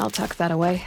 I'll tuck that away.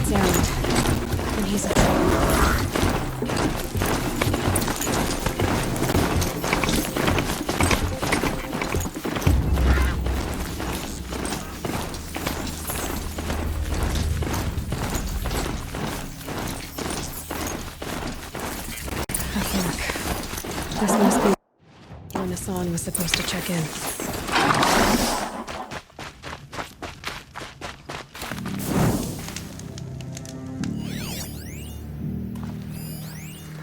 It's Erend, and he's a troll. This must be when Hassan was supposed to check in.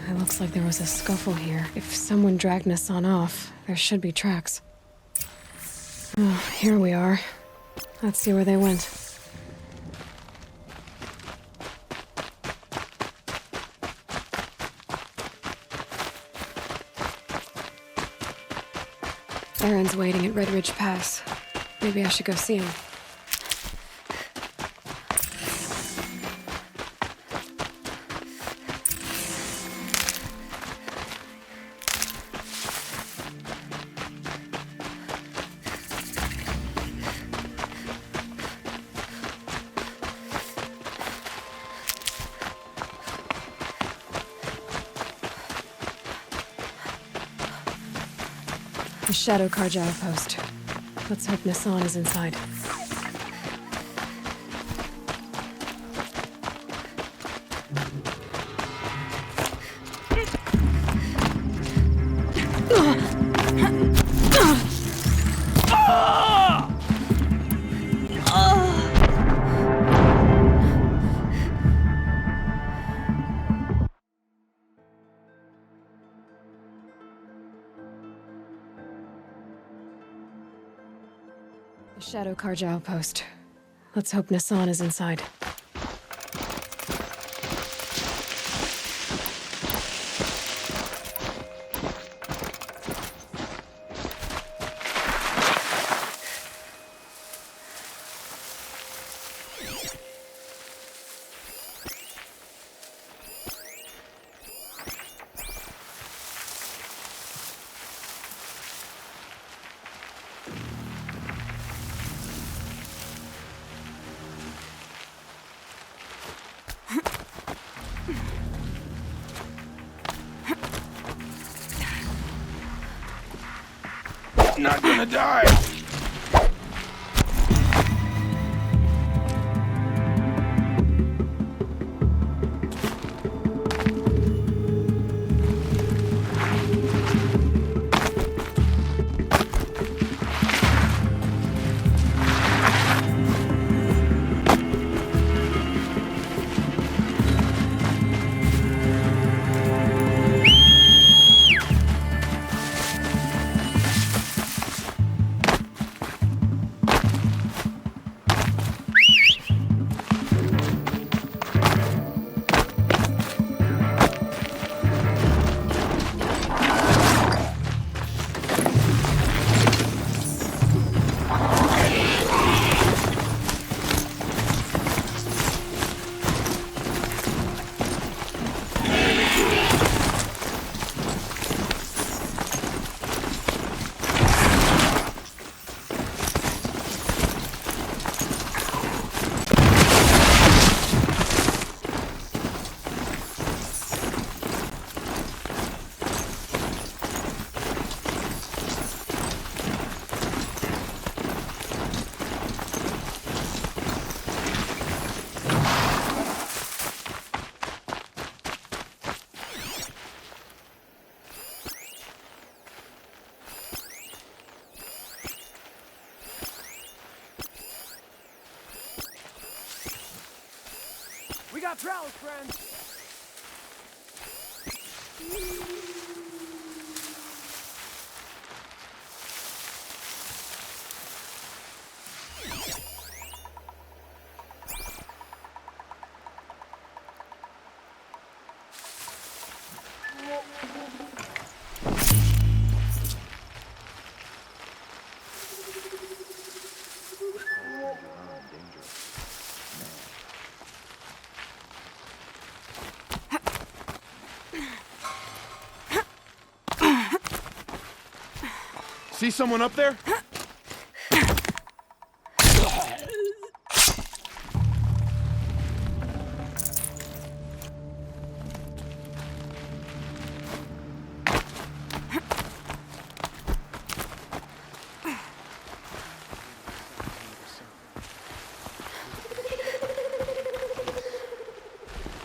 It looks like there was a scuffle here. If someone dragged Hassan off, there should be tracks. Oh, here we are. Let's see where they went. Erend's waiting at Red Ridge Pass. Maybe I should go see him. The Shadow Karja outpost. Let's hope Hassan is inside. The Shadow Karja outpost. Let's hope Hassan is inside. Not gonna die. got prowess, friend. See someone up there?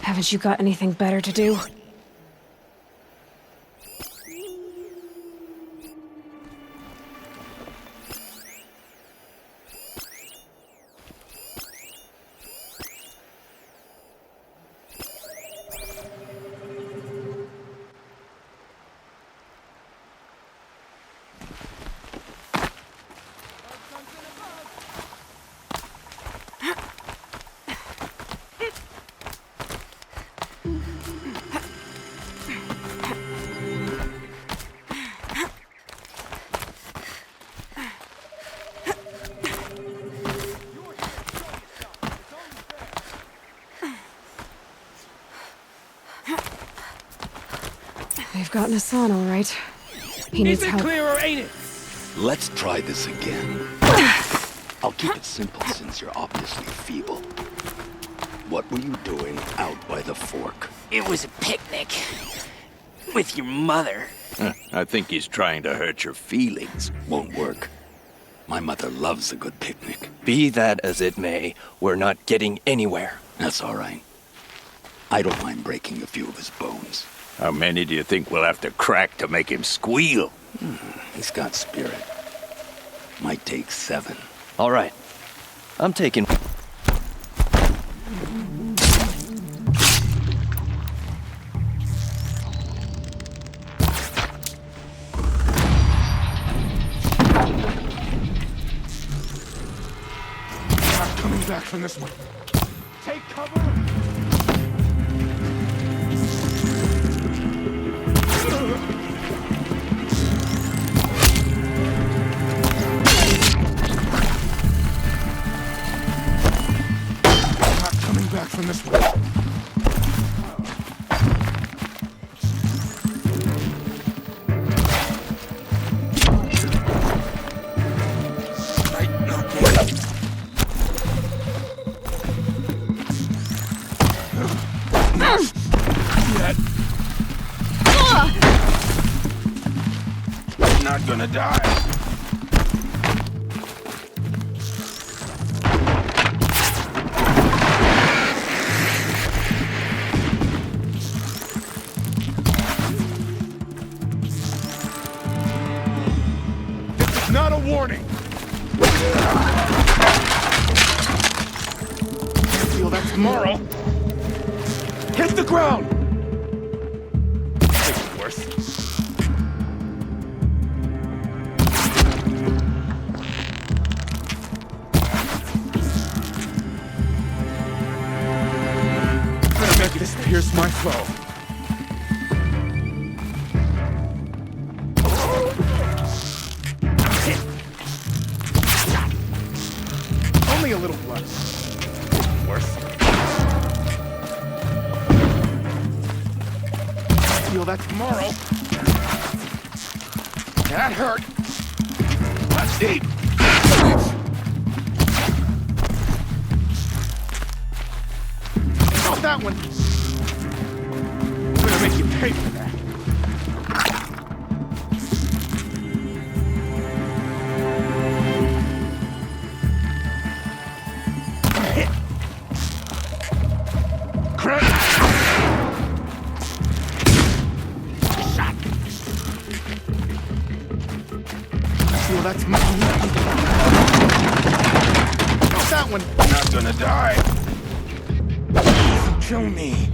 Haven't you got anything better to do? They've gotten Hassan all right. He needs Is it help. clear or ain't it? Let's try this again. I'll keep it simple since you're obviously feeble. What were you doing out by the fork? It was a picnic. With your mother. I think he's trying to hurt your feelings. Won't work. My mother loves a good picnic. Be that as it may, we're not getting anywhere. That's all right. I don't mind breaking a few of his bones. How many do you think we'll have to crack to make him squeal? He's got spirit. Might take 7. All right. I'm taking... Not coming back from this one. Take cover! Not coming back from this one. Right, not yet. Not gonna die. This is not a warning. Can't feel that tomorrow. Hit the ground. This is worse. Gonna make this pierce my foe. Only a little blood. Worse. Feel that tomorrow. That hurt. That's deep. Not that one. I'm gonna make you pay for that. Hit. Crit. Shot. Feel that's mine. Not that one. Not gonna die. kill me.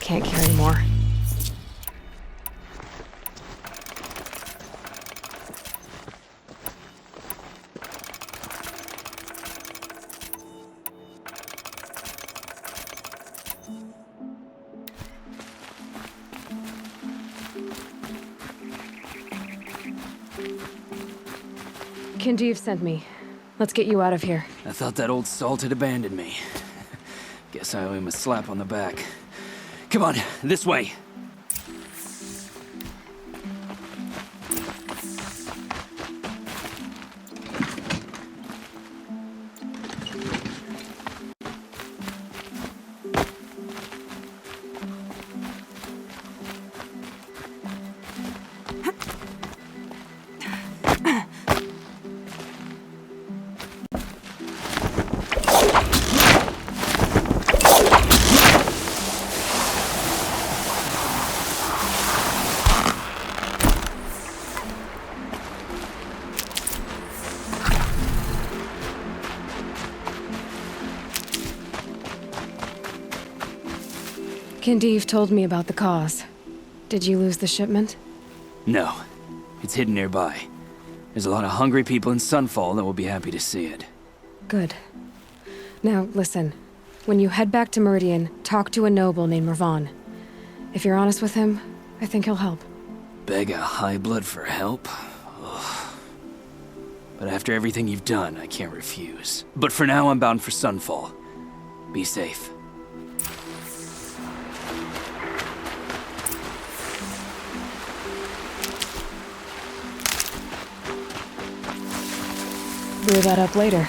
Can't carry more. Kindeev sent me. Let's get you out of here. I thought that old salt had abandoned me. Guess I owe him a slap on the back. Come on, this way. Kindeev told me about the cause. Did you lose the shipment? No, it's hidden nearby. There's a lot of hungry people in Sunfall that will be happy to see it. Good. Now, listen. When you head back to Meridian, talk to a noble named Ravan. If you're honest with him, I think he'll help. Beg a high blood for help? Ugh. But after everything you've done, I can't refuse. But for now, I'm bound for Sunfall. Be safe. Blew that up later.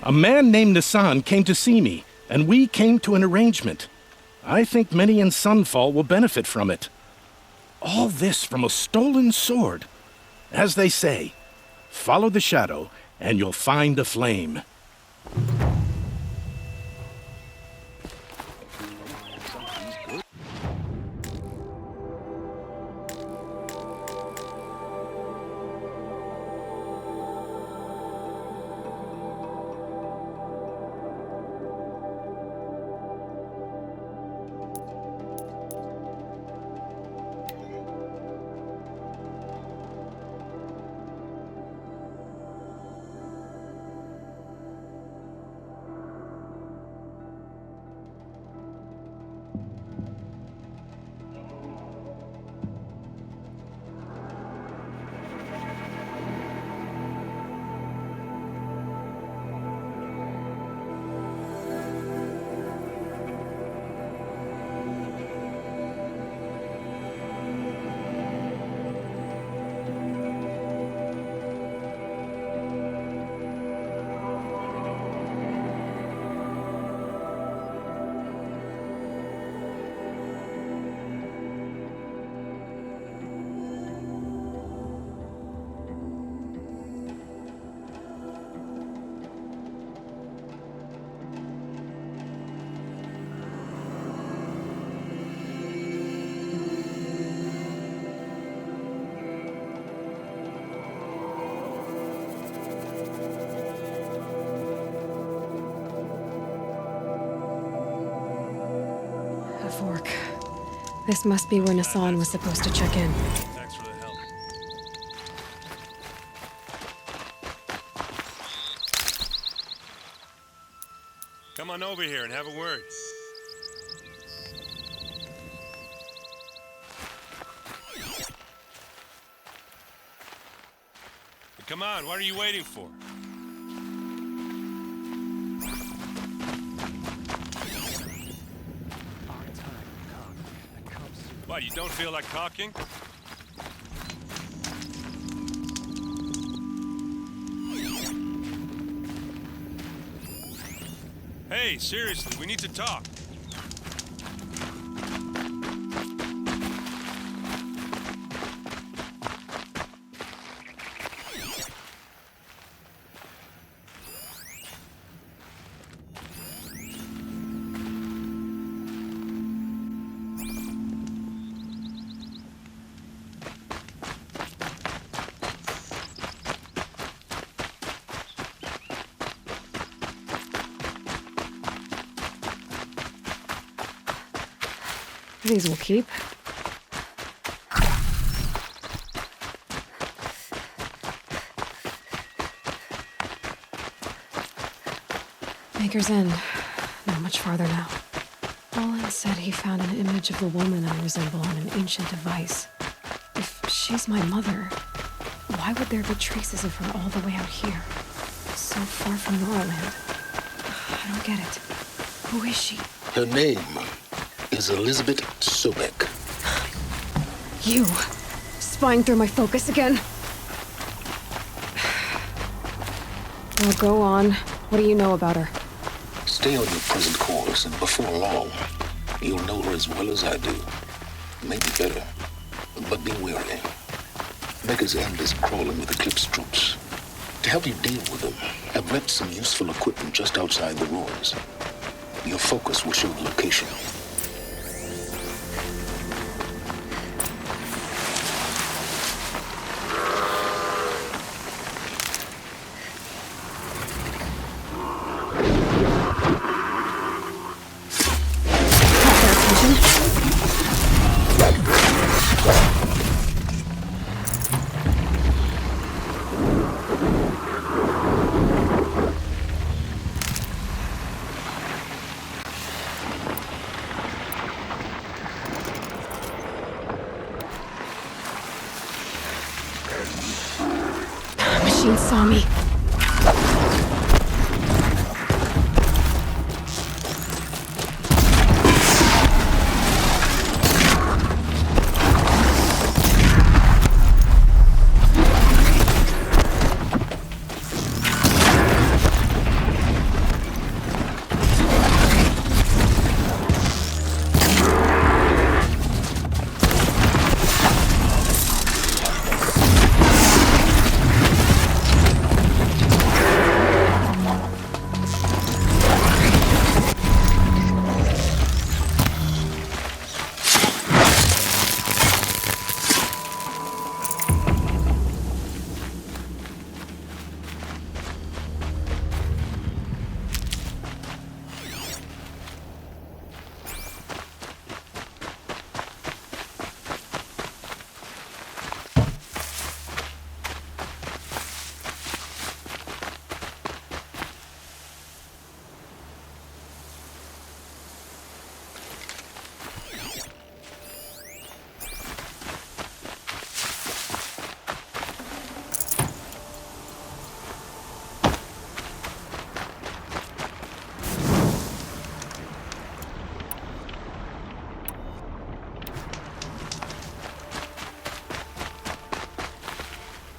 A man named Nissan came to see me, and we came to an arrangement. I think many in Sunfall will benefit from it. All this from a stolen sword. As they say, follow the shadow, and you'll find a flame. A fork. This must be where Nassan was supposed to check in. Thanks for the help. Come on over here and have a word. Come on, what are you waiting for? What, you don't feel like talking? Hey, seriously, we need to talk. These will keep. Maker's End. Not much farther now. Olin said he found an image of the woman I resemble on an ancient device. If she's my mother, why would there be traces of her all the way out here? So far from Norland. I don't get it. Who is she? Her name is Elizabeth Sobek. You! Spying through my focus again? Well, go on. What do you know about her? Stay on your present course, and before long, you'll know her as well as I do. Maybe better, but be wary. Maker's End is crawling with Eclipse troops. To help you deal with them, I've left some useful equipment just outside the ruins. Your focus will show the location. Machine saw me.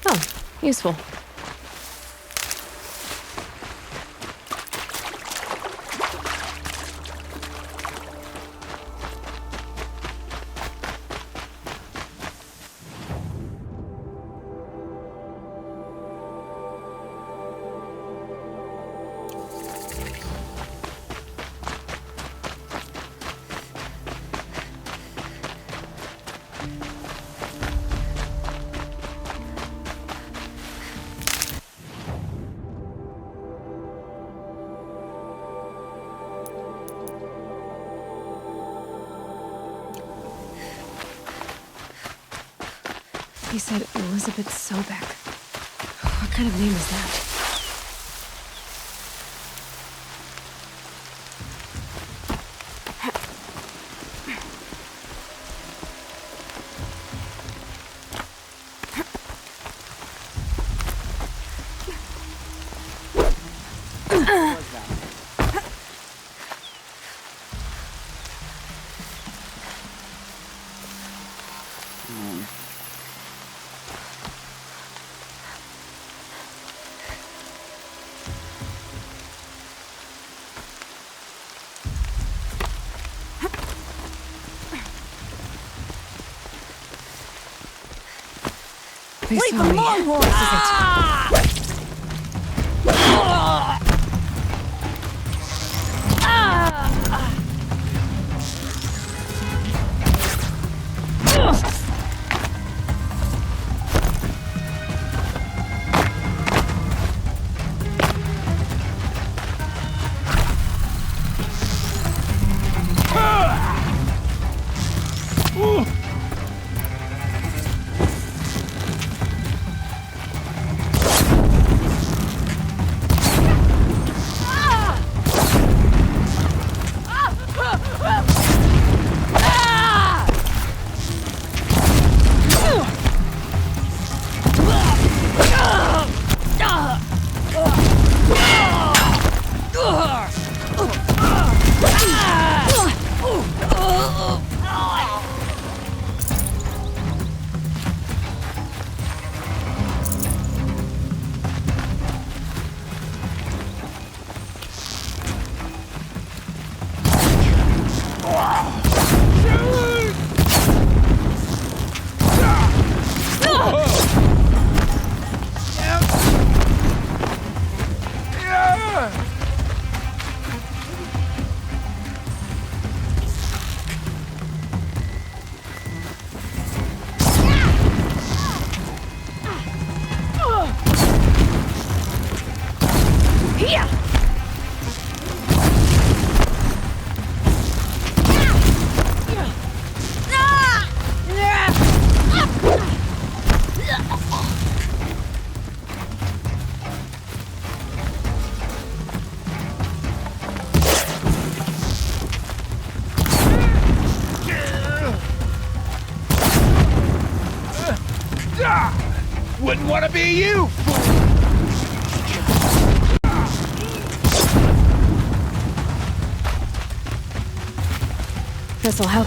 Oh, useful. He said Elizabeth Sobeck. What kind of name is that? They saw me. This is it. Wouldn't want to be you, fool! This'll help.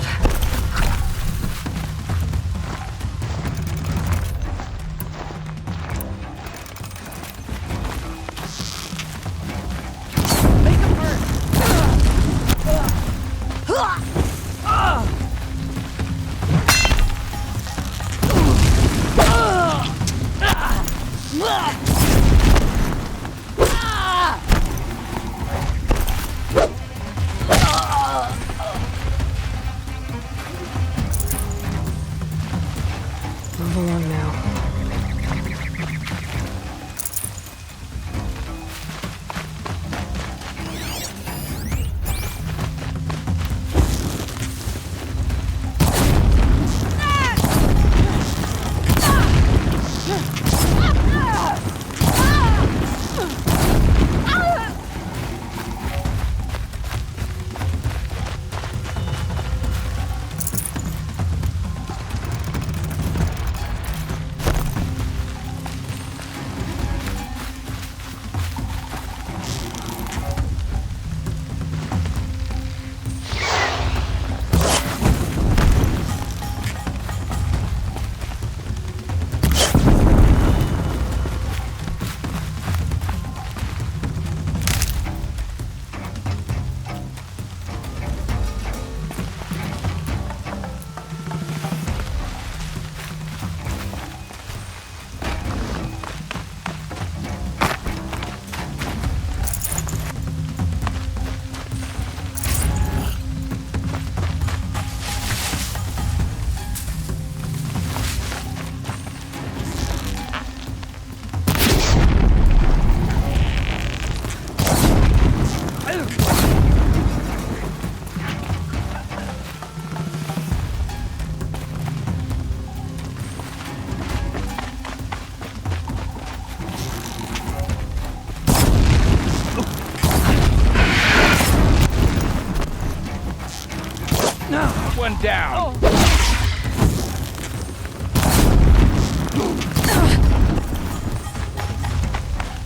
down.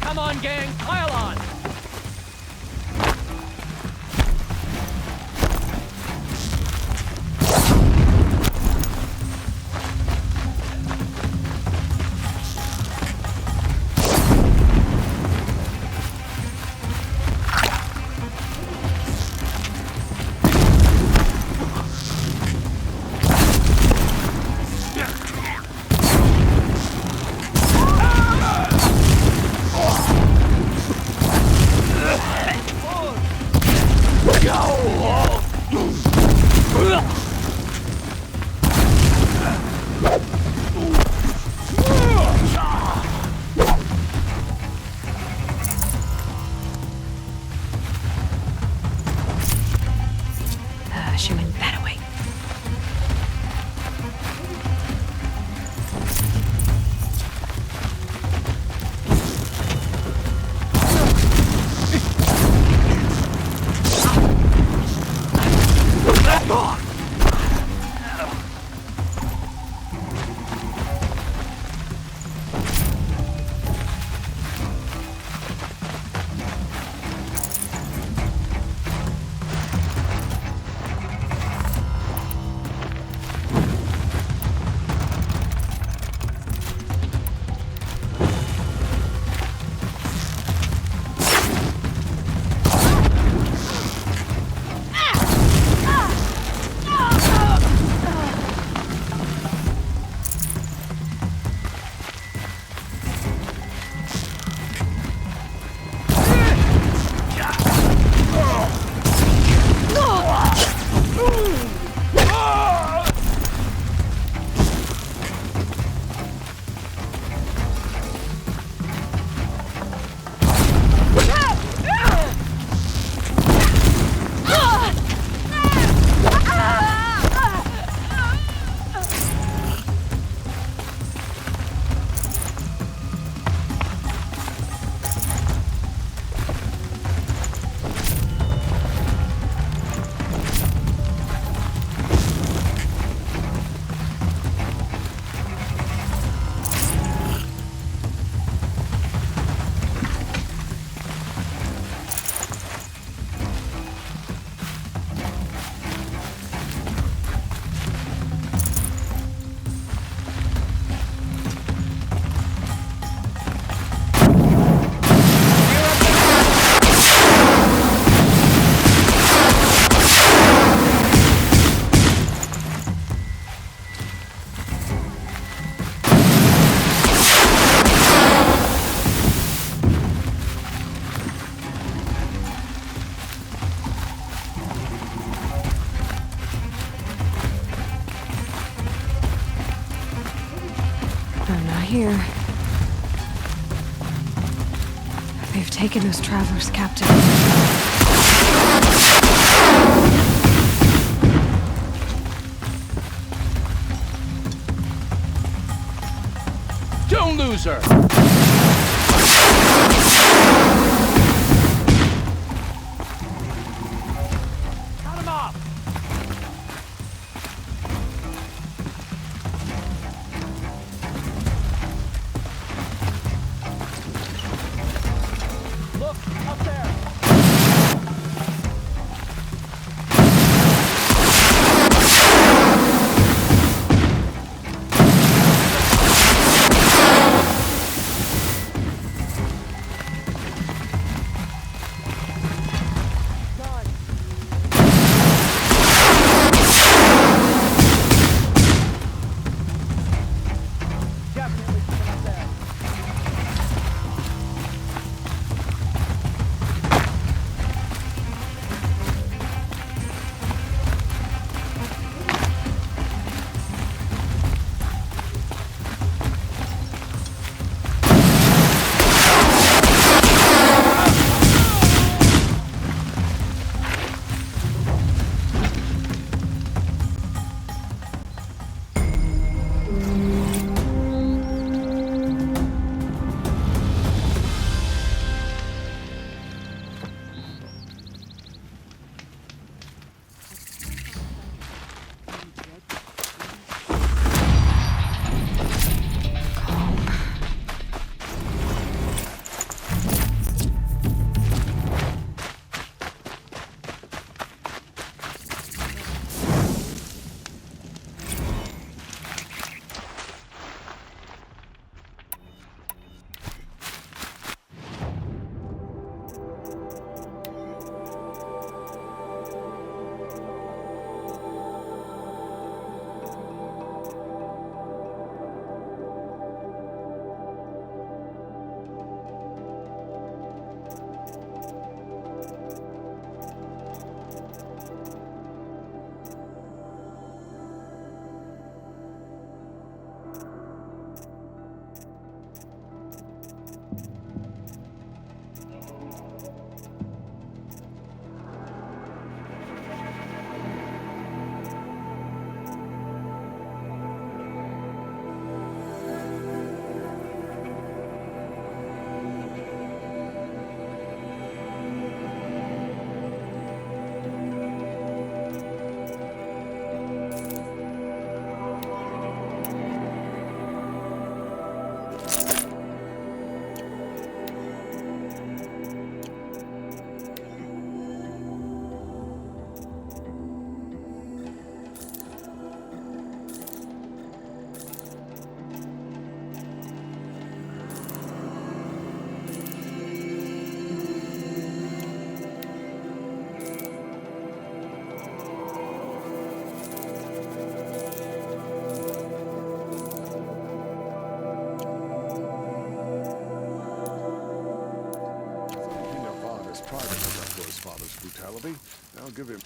Come on, gang, pile on! She went that way. I'm not here. They've taken those travelers captive. Don't lose her. Cut him off. Look, up there. private about his father's brutality. I'll give him...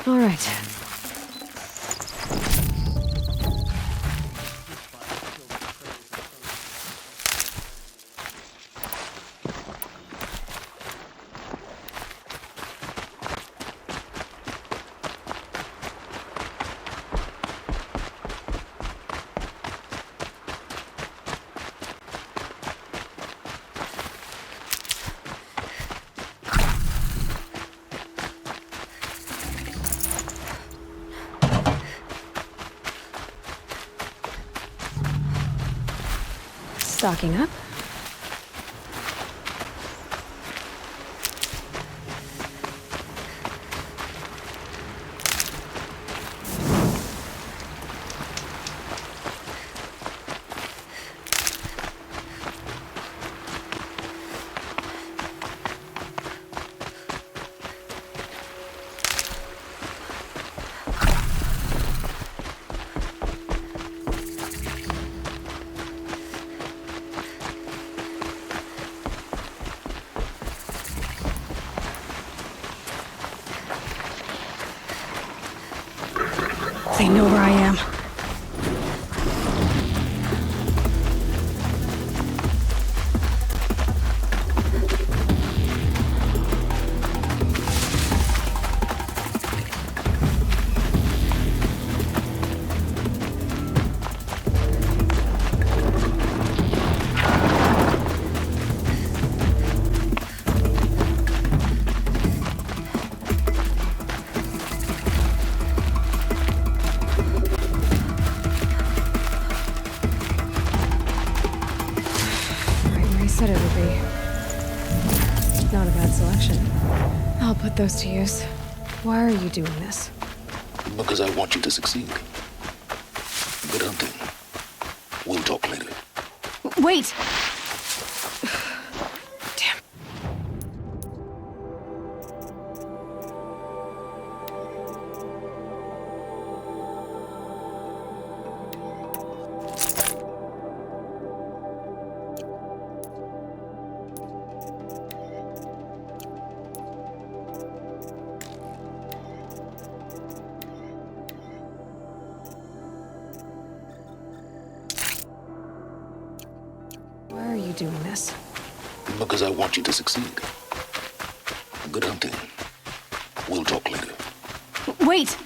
All right. Stocking up. They know where I am. Said it would be. Not a bad selection. I'll put those to use. Why are you doing this? Because I want you to succeed. Good hunting. We'll talk later. Wait! Damn. Why are you doing this? Because I want you to succeed. Good hunting. We'll talk later. Wait!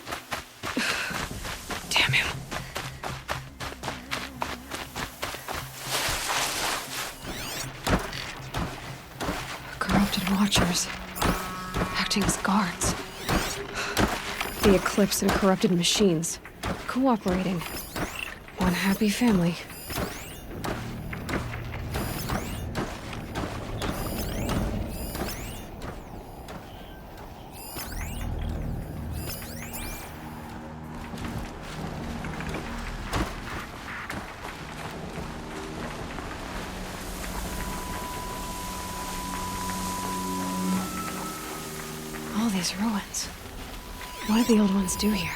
Damn him. Corrupted watchers. Acting as guards. The Eclipse and corrupted machines. Cooperating. One happy family. All these ruins. What did the old ones do here?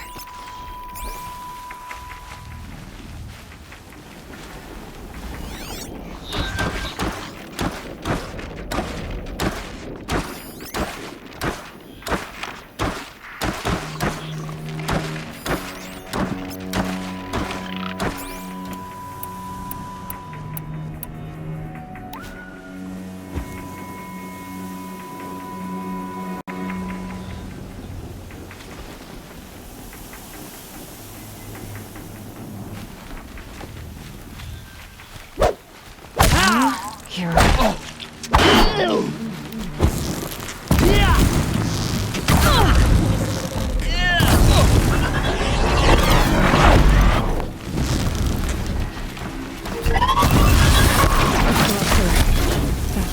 Here. That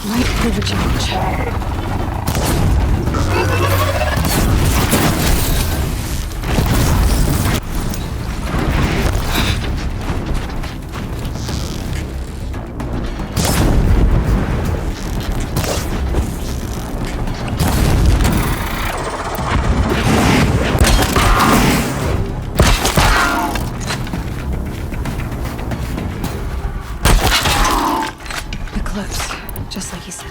might prove a challenge. Eclipse, just like he said.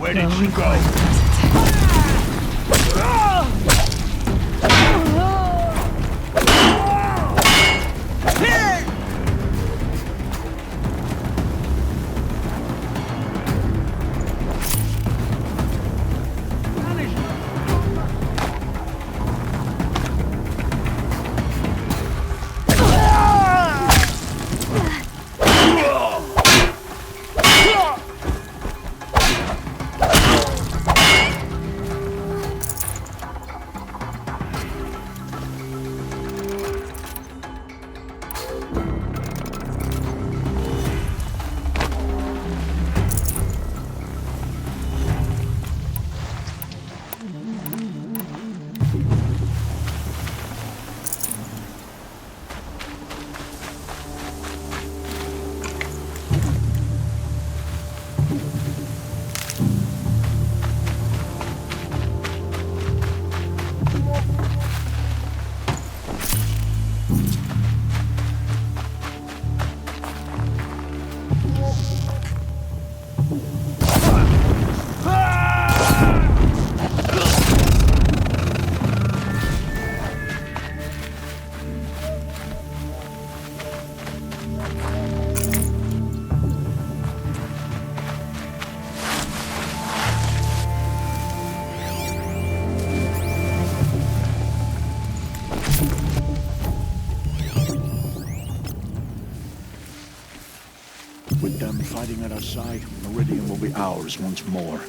Where did Low she and go? quiet, does it? With them fighting at our side, Meridian will be ours once more.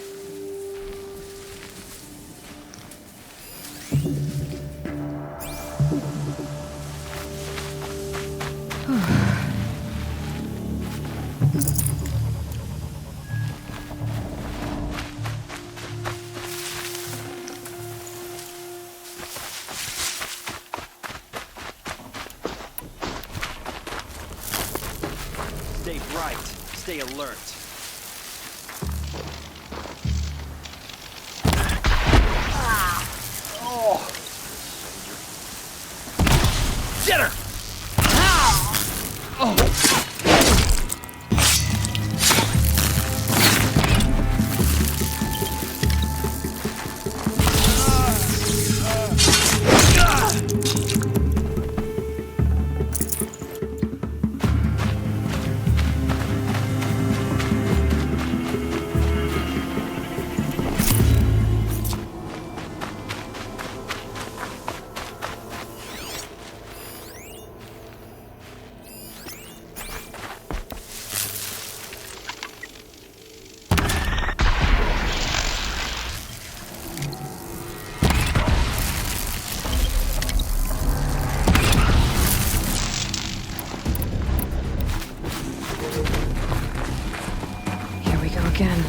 Stay bright. Stay alert. Get her! Here we go again.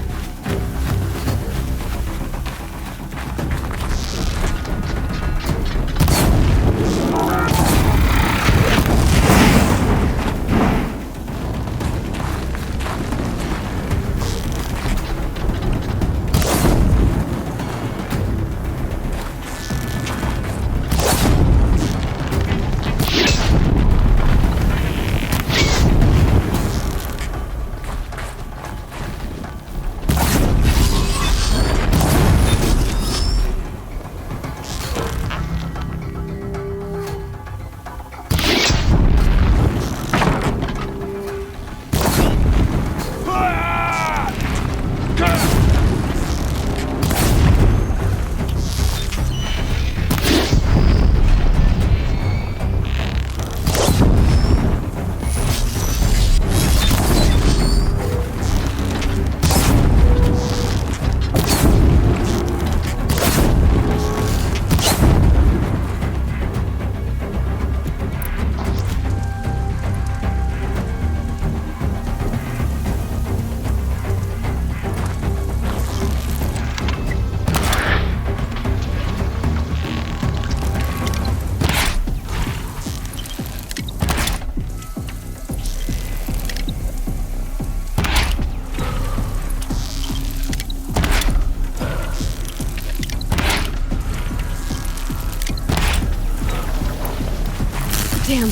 Damn.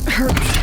Hurts.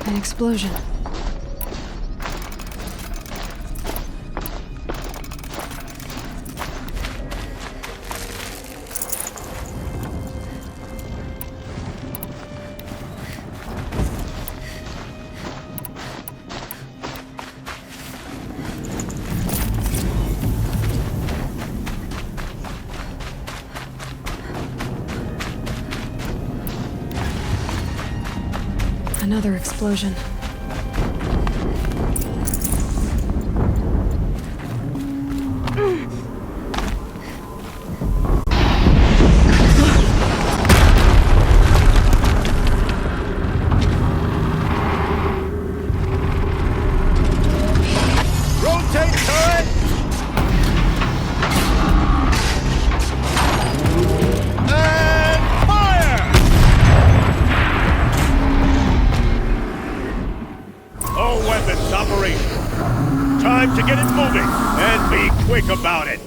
An explosion. Another explosion. Rotate turret! And fire! All weapons operational. Time to get it moving, and be quick about it.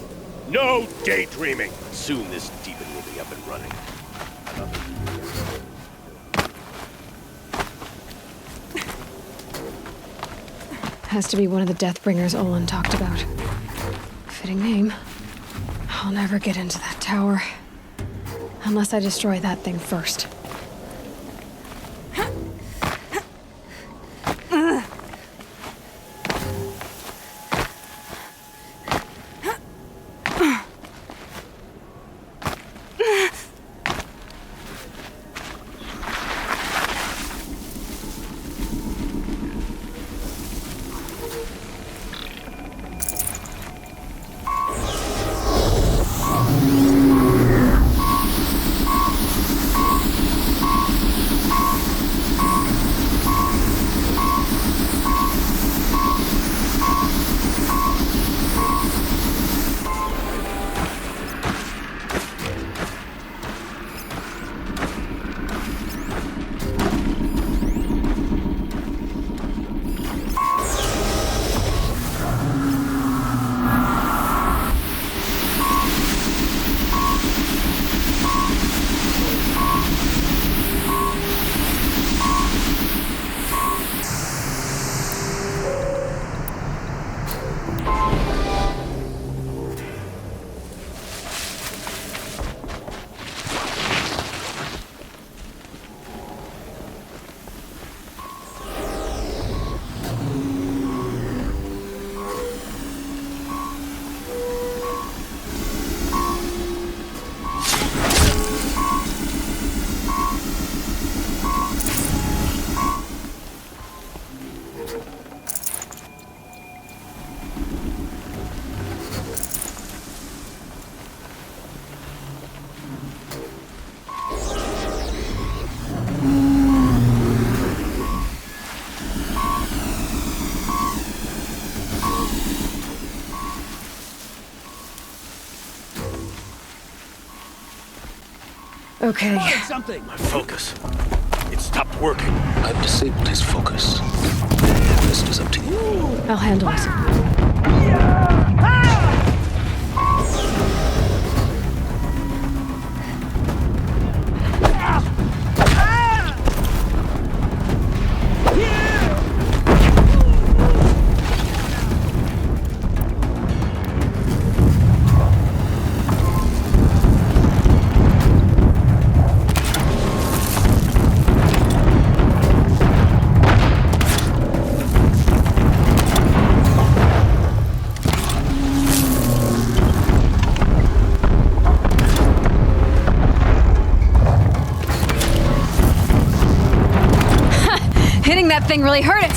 No daydreaming. Soon this demon will be up and running. Has to be one of the Deathbringers Olin talked about. Fitting name. I'll never get into that tower. Unless I destroy that thing first. Okay. Something. My focus. It stopped working. I've disabled his focus. The rest is up to you. I'll handle it. Hitting that thing really hurt it!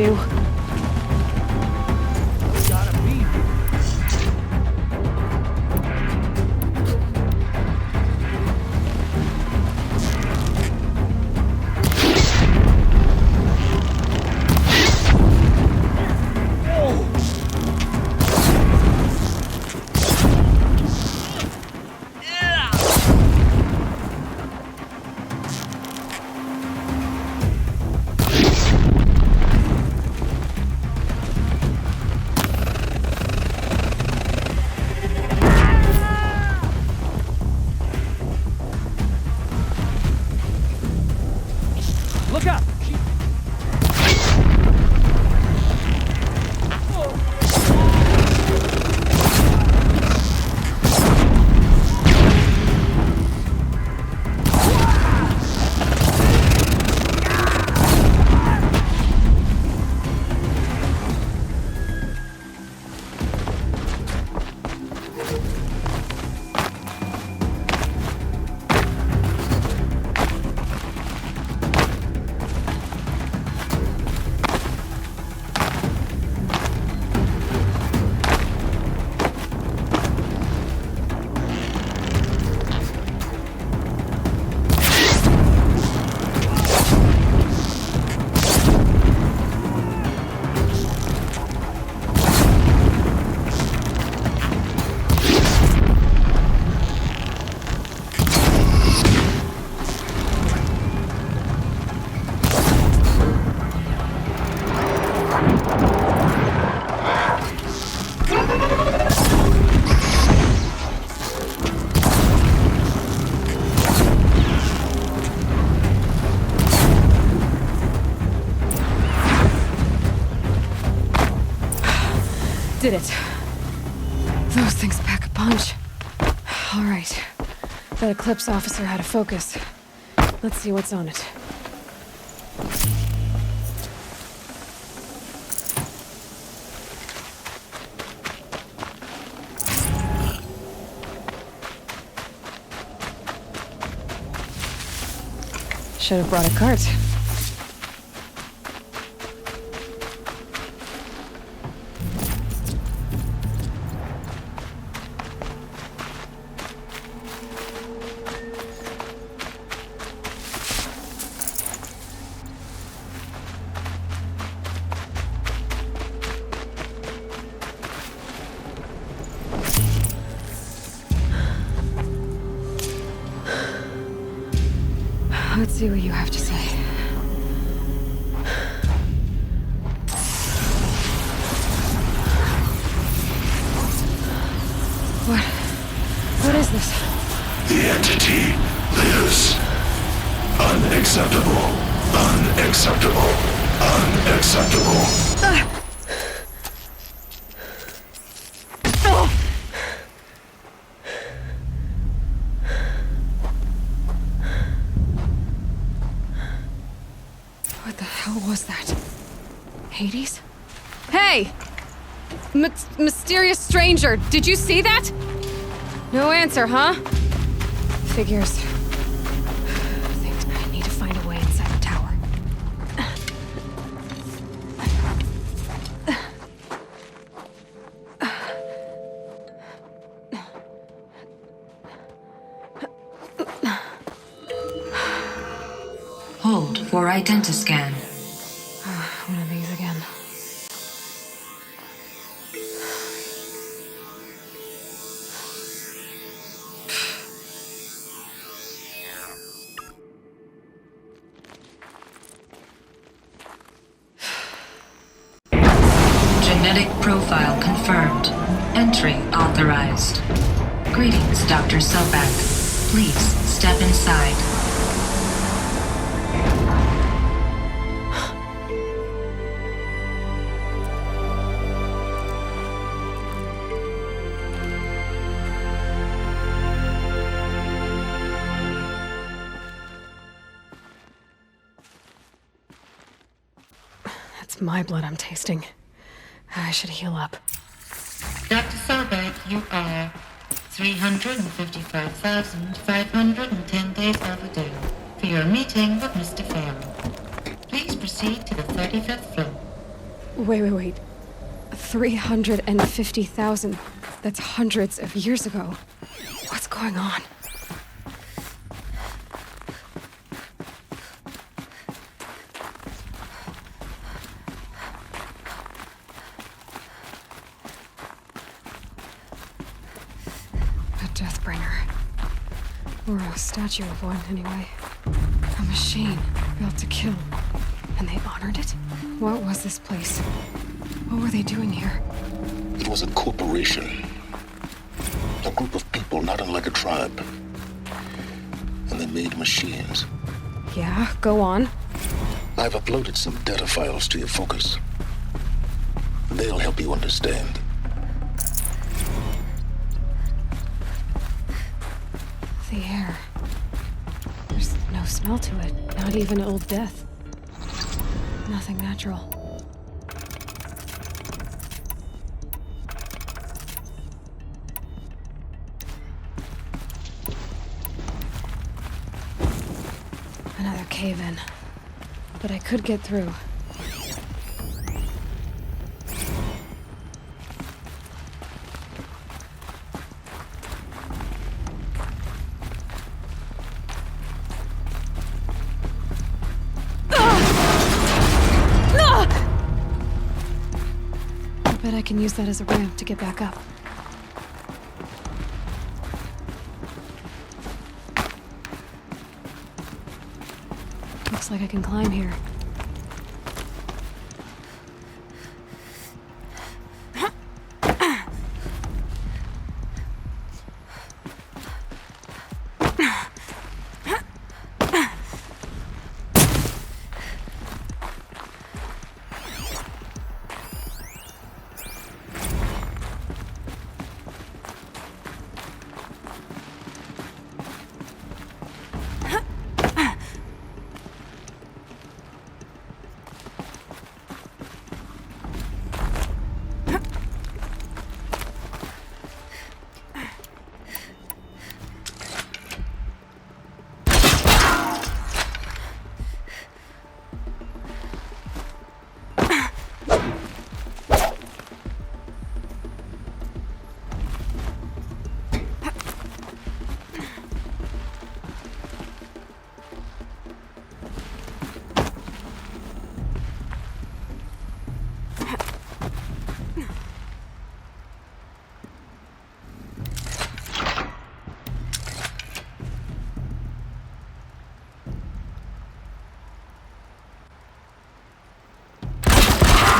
do? Look up! Did it. Those things pack a punch. All right. That Eclipse officer had a focus. Let's see what's on it. Should have brought a cart. Let's see what you have to say. What is this? The entity lives. Unacceptable. Unacceptable. Unacceptable. What the hell was that? Hades? Hey! Mysterious stranger, did you see that? No answer, huh? Figures. Think I need to find a way inside the tower. Hold for identiscan. One of these again. Genetic profile confirmed. Entry authorized. Greetings, Dr. Sobek. Please step inside. That's my blood I'm tasting. I should heal up. Dr. Sobek, you are 355,510 days overdue for your meeting with Mr. Farrell. Please proceed to the 35th floor. Wait. 350,000. That's hundreds of years ago. What's going on? A Deathbringer. Or a statue of one, anyway. A machine built to kill. And they honored it? What was this place? What were they doing here? It was a corporation. A group of people not unlike a tribe. And they made machines. Yeah, go on. I've uploaded some data files to your focus. They'll help you understand. The air. There's no smell to it. Not even Old Death. Nothing natural. Another cave-in. But I could get through. I bet I can use that as a ramp to get back up. Looks like I can climb here.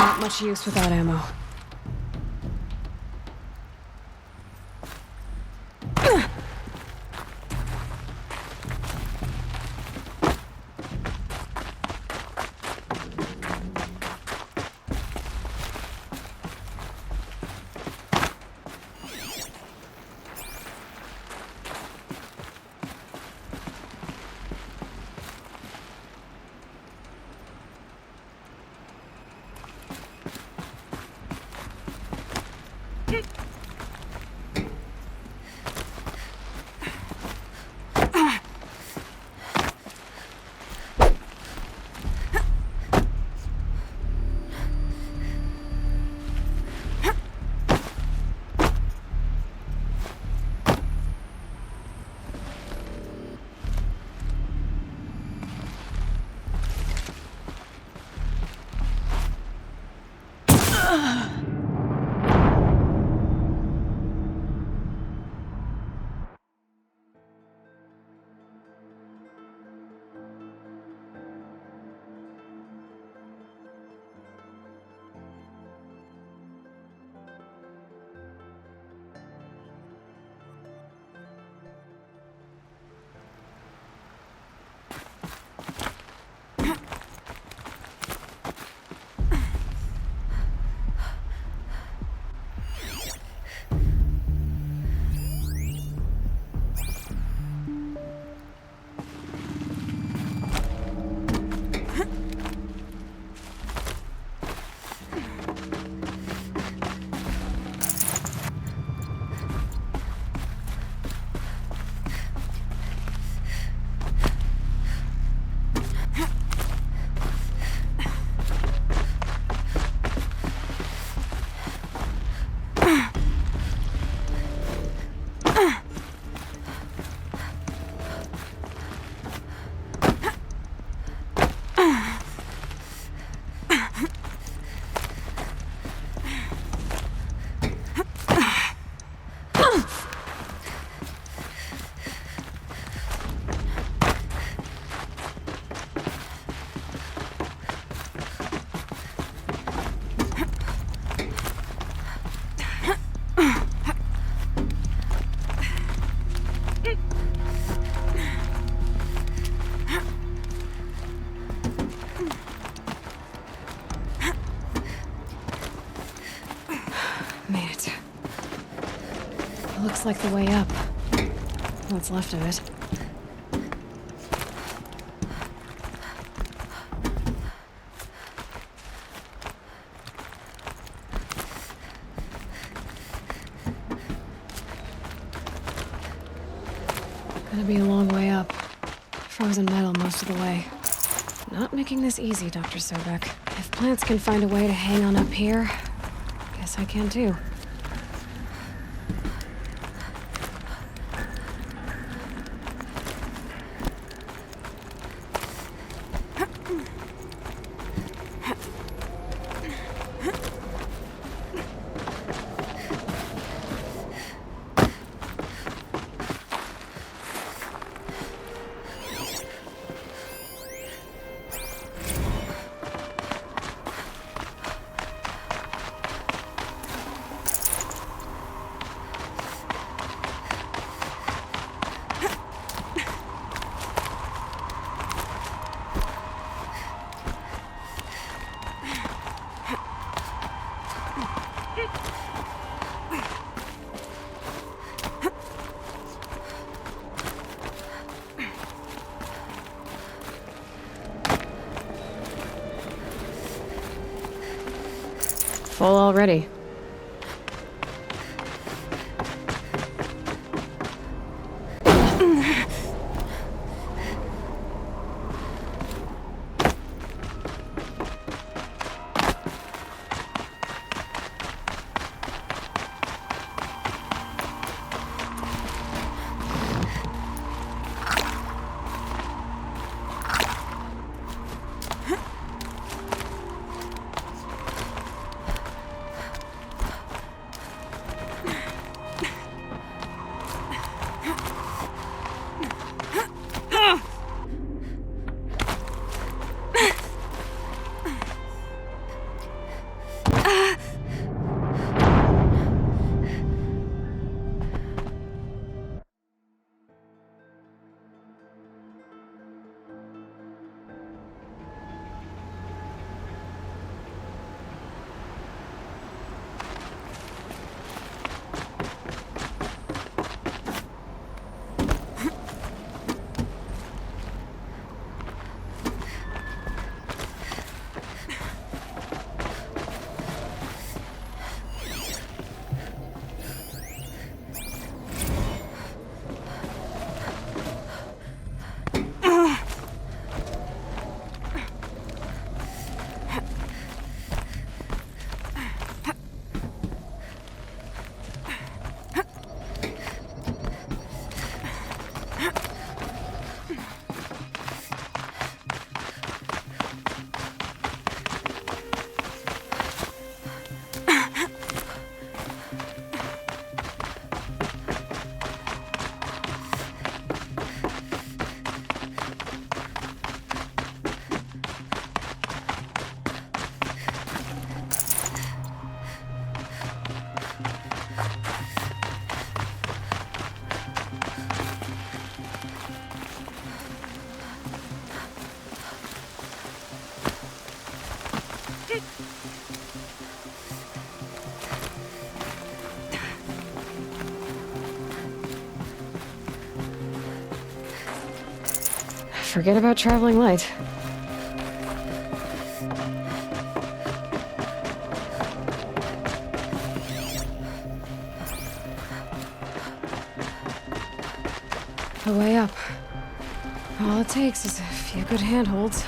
Not much use without ammo. Looks like the way up. What's left of it. Gonna be a long way up. Frozen metal most of the way. Not making this easy, Dr. Sobek. If plants can find a way to hang on up here, guess I can too. Full already. Forget about traveling light. The way up. All it takes is a few good handholds.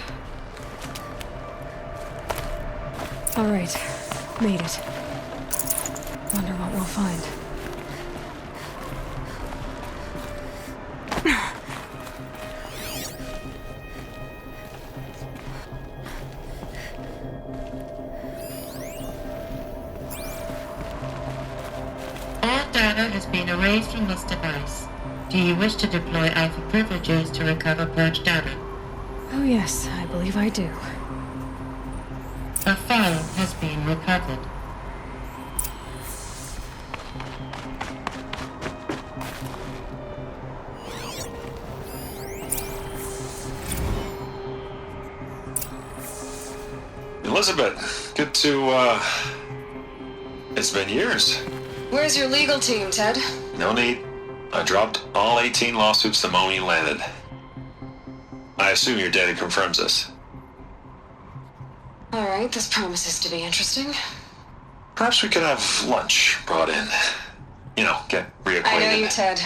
All right, made it. Wonder what we'll find. All data has been erased from this device. Do you wish to deploy Alpha privileges to recover purged data? Oh yes, I believe I do. A file has been recovered. Elizabeth, good to, it's been years. Where's your legal team, Ted? No need. I dropped all 18 lawsuits the moment you landed. I assume your data confirms this. All right, this promises to be interesting. Perhaps we could have lunch brought in. You know, get reacquainted. I know you, Ted.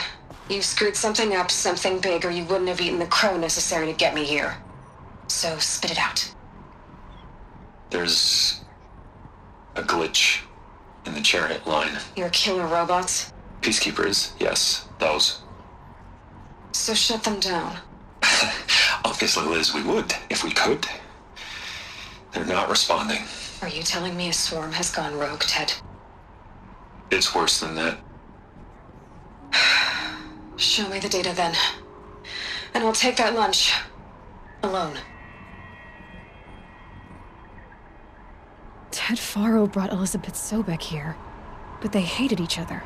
You screwed something up, something big, or you wouldn't have eaten the crow necessary to get me here. So spit it out. There's a glitch in the chariot line. Your killer robots? Peacekeepers, yes, those. So shut them down. Obviously, Liz, we would, if we could. They're not responding. Are you telling me a swarm has gone rogue, Ted? It's worse than that. Show me the data then. And I'll take that lunch. Alone. Ted Faro brought Elizabeth Sobek here, but they hated each other.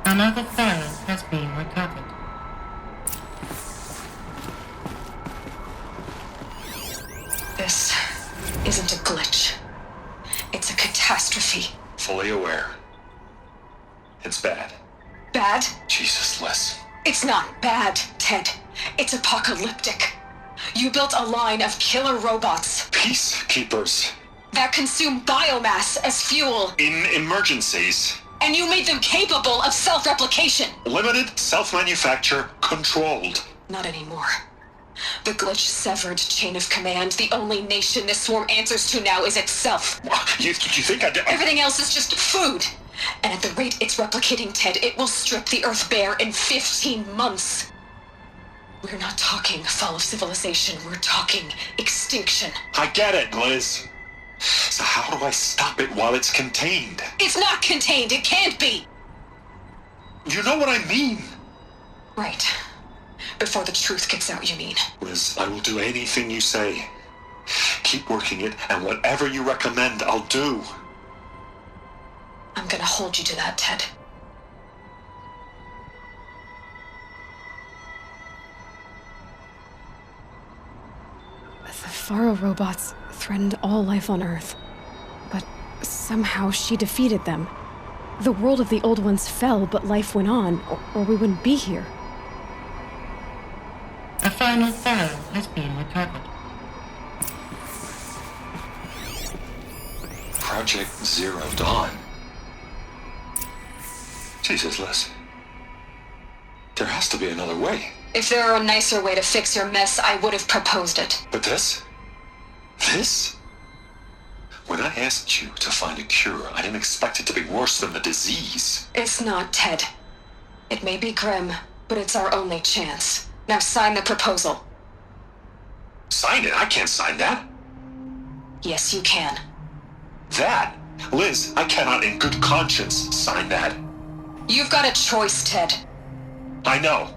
Another file has been recovered. This isn't a glitch. It's a catastrophe. Fully aware. It's bad. Bad? Jesus, Liz. It's not bad, Ted. It's apocalyptic. You built a line of killer robots. Peacekeepers. That consume biomass as fuel. In emergencies. And you made them capable of self-replication. Limited, self-manufacture, controlled. Not anymore. The glitch severed chain of command. The only nation this swarm answers to now is itself. You think Everything else is just food. And at the rate it's replicating, Ted, it will strip the Earth bare in 15 months. We're not talking fall of civilization. We're talking extinction. I get it, Liz. So how do I stop it while it's contained? It's not contained. It can't be. You know what I mean? Right. Before the truth gets out, you mean? Liz, I will do anything you say. Keep working it, and whatever you recommend, I'll do. I'm gonna hold you to that, Ted. The Faro robots threatened all life on Earth, but somehow she defeated them. The world of the old ones fell, but life went on, or we wouldn't be here. A final file has been recovered. Project Zero Dawn. Jesus, Liz. There has to be another way. If there were a nicer way to fix your mess, I would have proposed it. But this? This? When I asked you to find a cure, I didn't expect it to be worse than the disease. It's not, Ted. It may be grim, but it's our only chance. Now sign the proposal. Sign it? I can't sign that. Yes, you can. That? Liz, I cannot in good conscience sign that. You've got a choice, Ted. I know.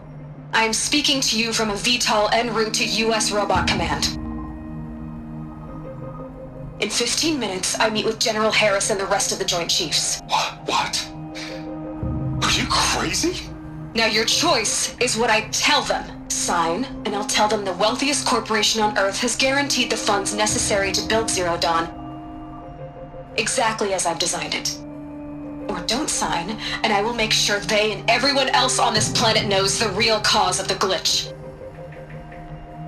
I'm speaking to you from a VTOL en route to U.S. Robot Command. In 15 minutes, I meet with General Harris and the rest of the Joint Chiefs. What? Are you crazy? Now your choice is what I tell them. Sign, and I'll tell them the wealthiest corporation on Earth has guaranteed the funds necessary to build Zero Dawn. Exactly as I've designed it. Or don't sign, and I will make sure they and everyone else on this planet knows the real cause of the glitch.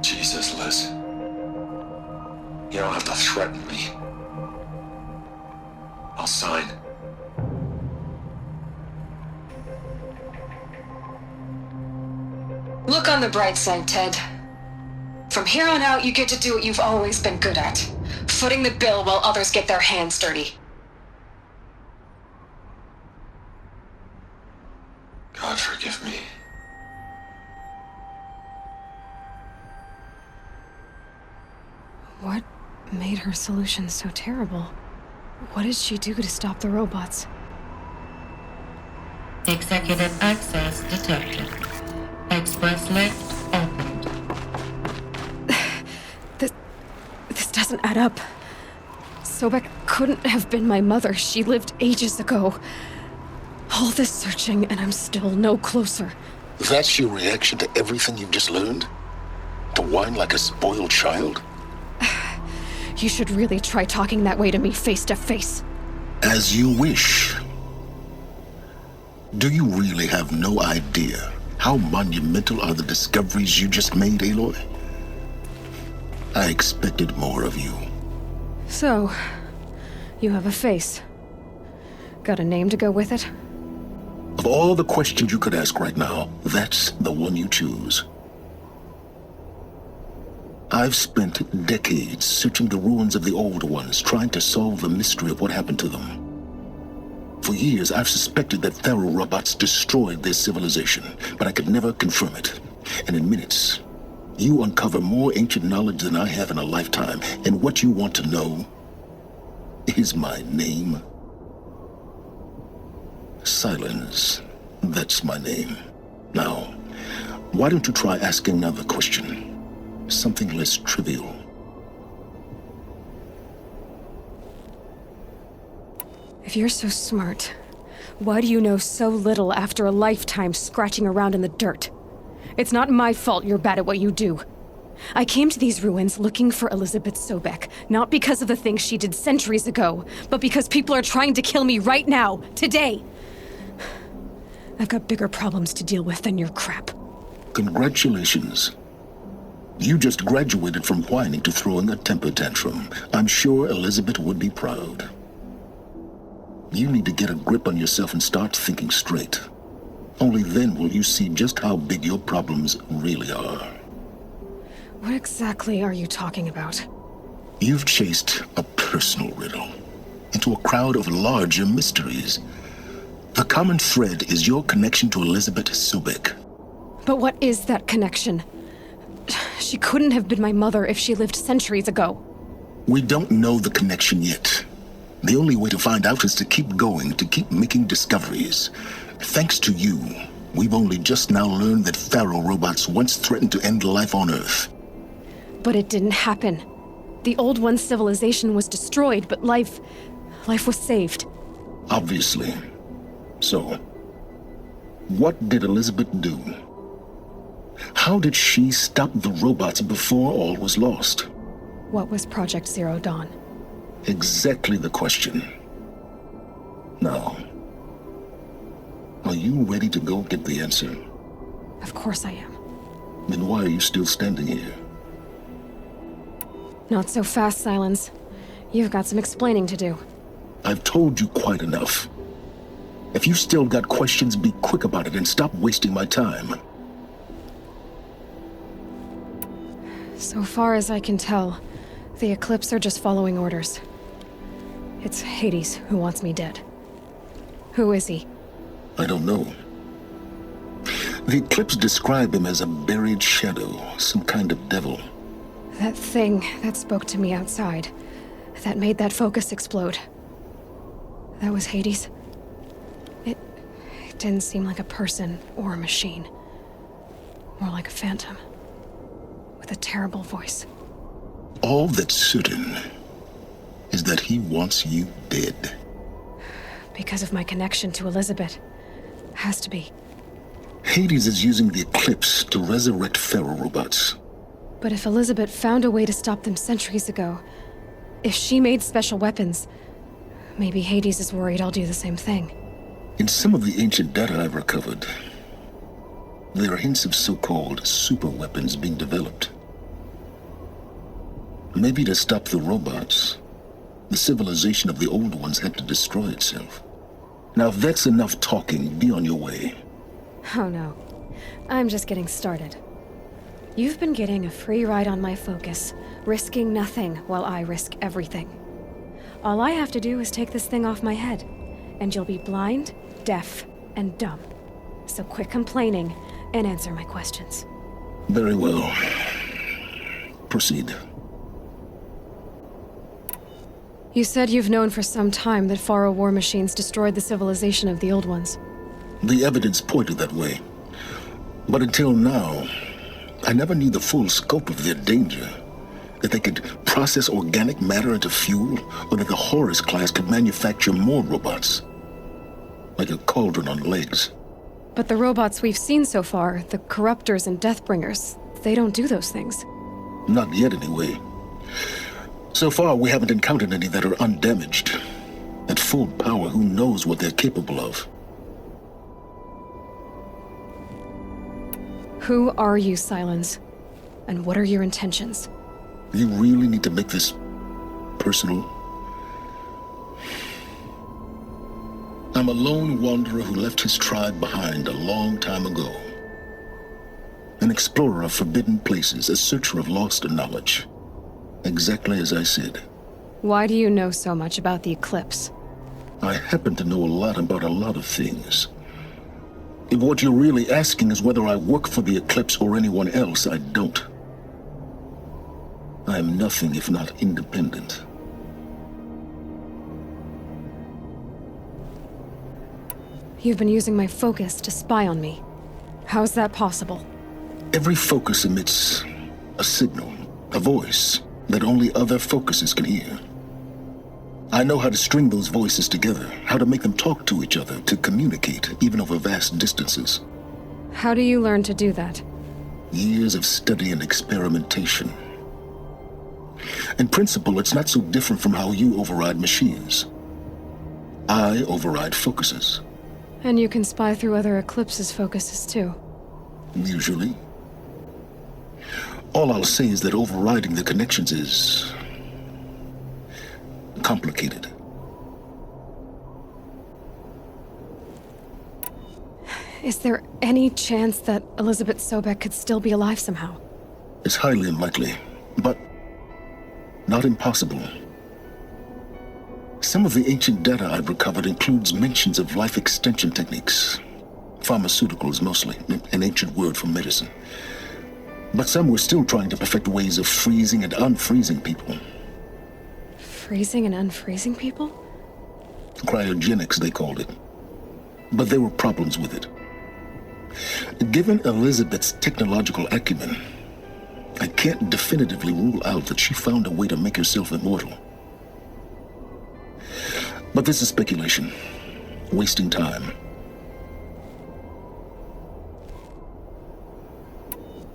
Jesus, Liz. You don't have to threaten me. I'll sign. Look on the bright side, Ted. From here on out, you get to do what you've always been good at. Footing the bill while others get their hands dirty. God forgive me. What made her solution so terrible? What did she do to stop the robots? Executive access detected. Express lift opened. This doesn't add up. Sobek couldn't have been my mother. She lived ages ago. All this searching, and I'm still no closer. That's your reaction to everything you've just learned? To whine like a spoiled child? You should really try talking that way to me face to face. As you wish. Do you really have no idea how monumental are the discoveries you just made, Aloy? I expected more of you. So, you have a face. Got a name to go with it? Of all the questions you could ask right now, that's the one you choose. I've spent decades searching the ruins of the old ones, trying to solve the mystery of what happened to them. For years, I've suspected that Faro robots destroyed their civilization, but I could never confirm it. And in minutes, you uncover more ancient knowledge than I have in a lifetime, and what you want to know is my name. Silence. That's my name. Now, why don't you try asking another question? Something less trivial. If you're so smart, why do you know so little after a lifetime scratching around in the dirt? It's not my fault you're bad at what you do. I came to these ruins looking for Elizabeth Sobek, not because of the things she did centuries ago, but because people are trying to kill me right now, today. I've got bigger problems to deal with than your crap. Congratulations. You just graduated from whining to throwing a temper tantrum. I'm sure Elizabeth would be proud. You need to get a grip on yourself and start thinking straight. Only then will you see just how big your problems really are. What exactly are you talking about? You've chased a personal riddle into a crowd of larger mysteries. The common thread is your connection to Elizabeth Sobek. But what is that connection? She couldn't have been my mother if she lived centuries ago. We don't know the connection yet. The only way to find out is to keep going, to keep making discoveries. Thanks to you, we've only just now learned that Faro robots once threatened to end life on Earth. But it didn't happen. The Old One's civilization was destroyed, but life was saved. Obviously. So, what did Elizabeth do? How did she stop the robots before all was lost? What was Project Zero Dawn? Exactly the question. Now, are you ready to go get the answer? Of course I am. Then why are you still standing here? Not so fast, Silence. You've got some explaining to do. I've told you quite enough. If you've still got questions, be quick about it and stop wasting my time. So far as I can tell, the Eclipse are just following orders. It's Hades who wants me dead. Who is he? I don't know. The Eclipse describe him as a buried shadow, some kind of devil. That thing that spoke to me outside, that made that focus explode. That was Hades? It didn't seem like a person or a machine. More like a phantom. With a terrible voice. All that's certain is that he wants you dead. Because of my connection to Elizabeth. Has to be. Hades is using the Eclipse to resurrect Faro robots. But if Elizabeth found a way to stop them centuries ago, if she made special weapons, maybe Hades is worried I'll do the same thing. In some of the ancient data I've recovered, there are hints of so-called super weapons being developed. Maybe to stop the robots, the civilization of the old ones had to destroy itself. Now, if that's enough talking, be on your way. Oh no. I'm just getting started. You've been getting a free ride on my focus, risking nothing while I risk everything. All I have to do is take this thing off my head, and you'll be blind, deaf, and dumb. So quit complaining and answer my questions. Very well. Proceed. You said you've known for some time that Faro war machines destroyed the civilization of the old ones. The evidence pointed that way. But until now, I never knew the full scope of their danger. That they could process organic matter into fuel, or that the Horus class could manufacture more robots. Like a cauldron on legs. But the robots we've seen so far, the Corruptors and Deathbringers, they don't do those things. Not yet, anyway. So far, we haven't encountered any that are undamaged. At full power, who knows what they're capable of? Who are you, Silence? And what are your intentions? You really need to make this personal? I'm a lone wanderer who left his tribe behind a long time ago. An explorer of forbidden places, a searcher of lost knowledge. Exactly as I said. Why do you know so much about the Eclipse? I happen to know a lot about a lot of things. If what you're really asking is whether I work for the Eclipse or anyone else, I don't. I am nothing if not independent. You've been using my focus to spy on me. How's that possible? Every focus emits a signal, a voice, that only other focuses can hear. I know how to string those voices together, how to make them talk to each other, to communicate, even over vast distances. How do you learn to do that? Years of study and experimentation. In principle, it's not so different from how you override machines. I override focuses. And you can spy through other Eclipse's focuses too. Usually. All I'll say is that overriding the connections is complicated. Is there any chance that Elizabeth Sobek could still be alive somehow? It's highly unlikely, but not impossible. Some of the ancient data I've recovered includes mentions of life extension techniques. Pharmaceuticals mostly, an ancient word for medicine. But some were still trying to perfect ways of freezing and unfreezing people. Freezing and unfreezing people? Cryogenics, they called it. But there were problems with it. Given Elizabeth's technological acumen, I can't definitively rule out that she found a way to make herself immortal. But this is speculation. Wasting time.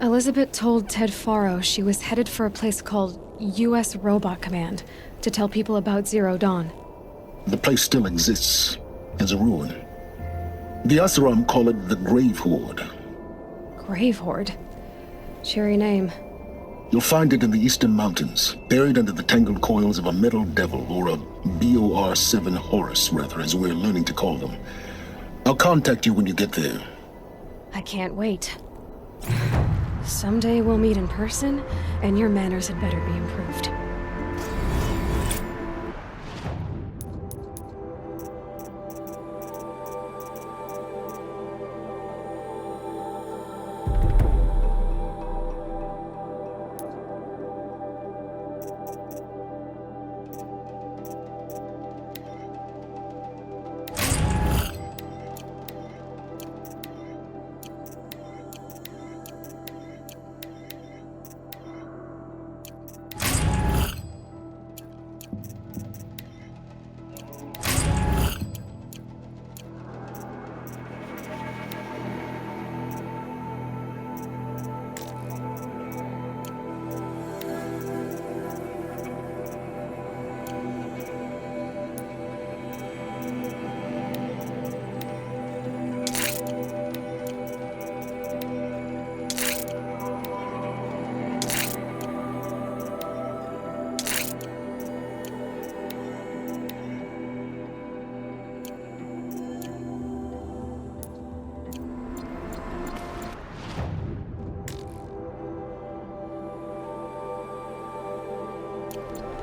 Elizabeth told Ted Faro she was headed for a place called U.S. Robot Command to tell people about Zero Dawn. The place still exists as a ruin. The Oseram call it the Grave Horde. Grave Horde? Cheery name. You'll find it in the Eastern Mountains, buried under the tangled coils of a metal devil, or a BOR-7 Horus, rather, as we're learning to call them. I'll contact you when you get there. I can't wait. Someday we'll meet in person, and your manners had better be improved.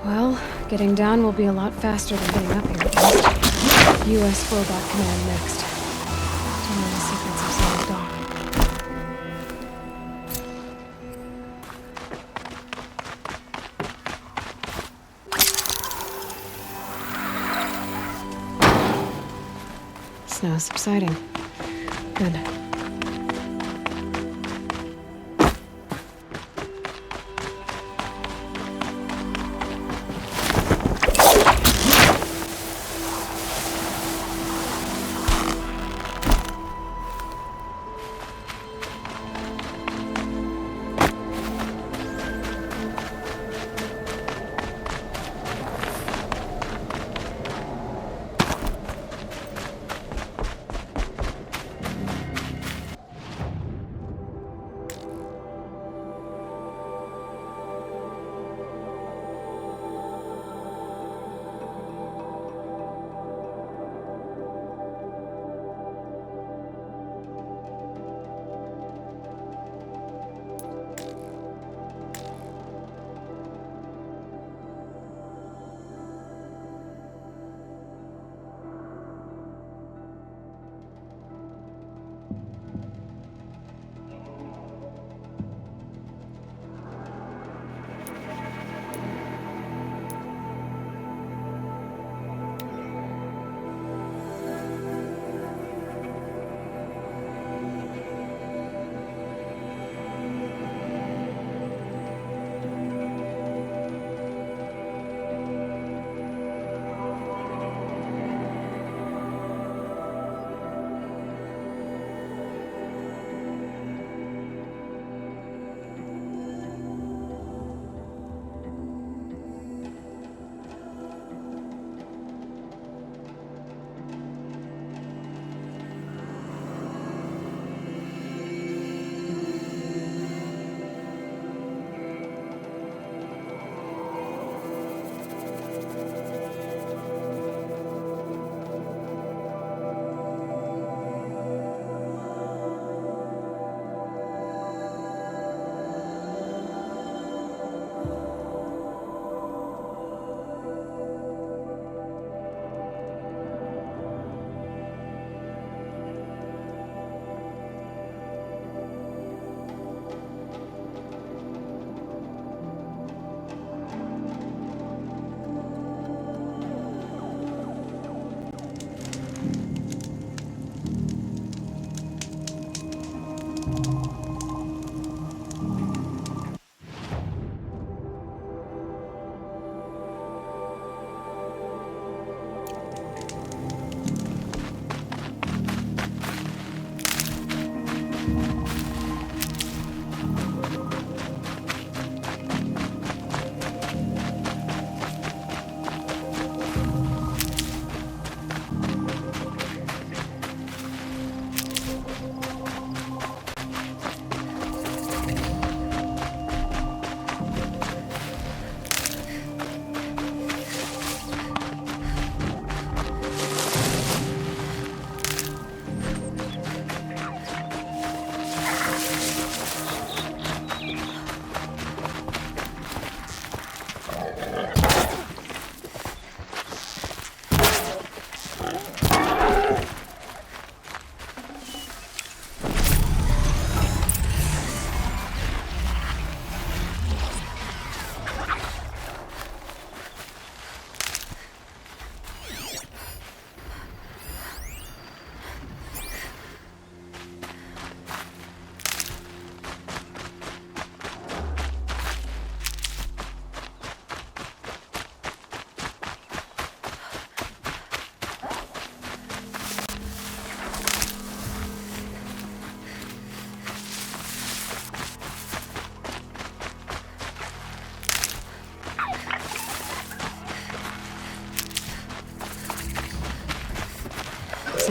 Well, getting down will be a lot faster than getting up here. U.S. Robot Command next. Tell me the secrets of Zero Dawn. Snow subsiding. Good.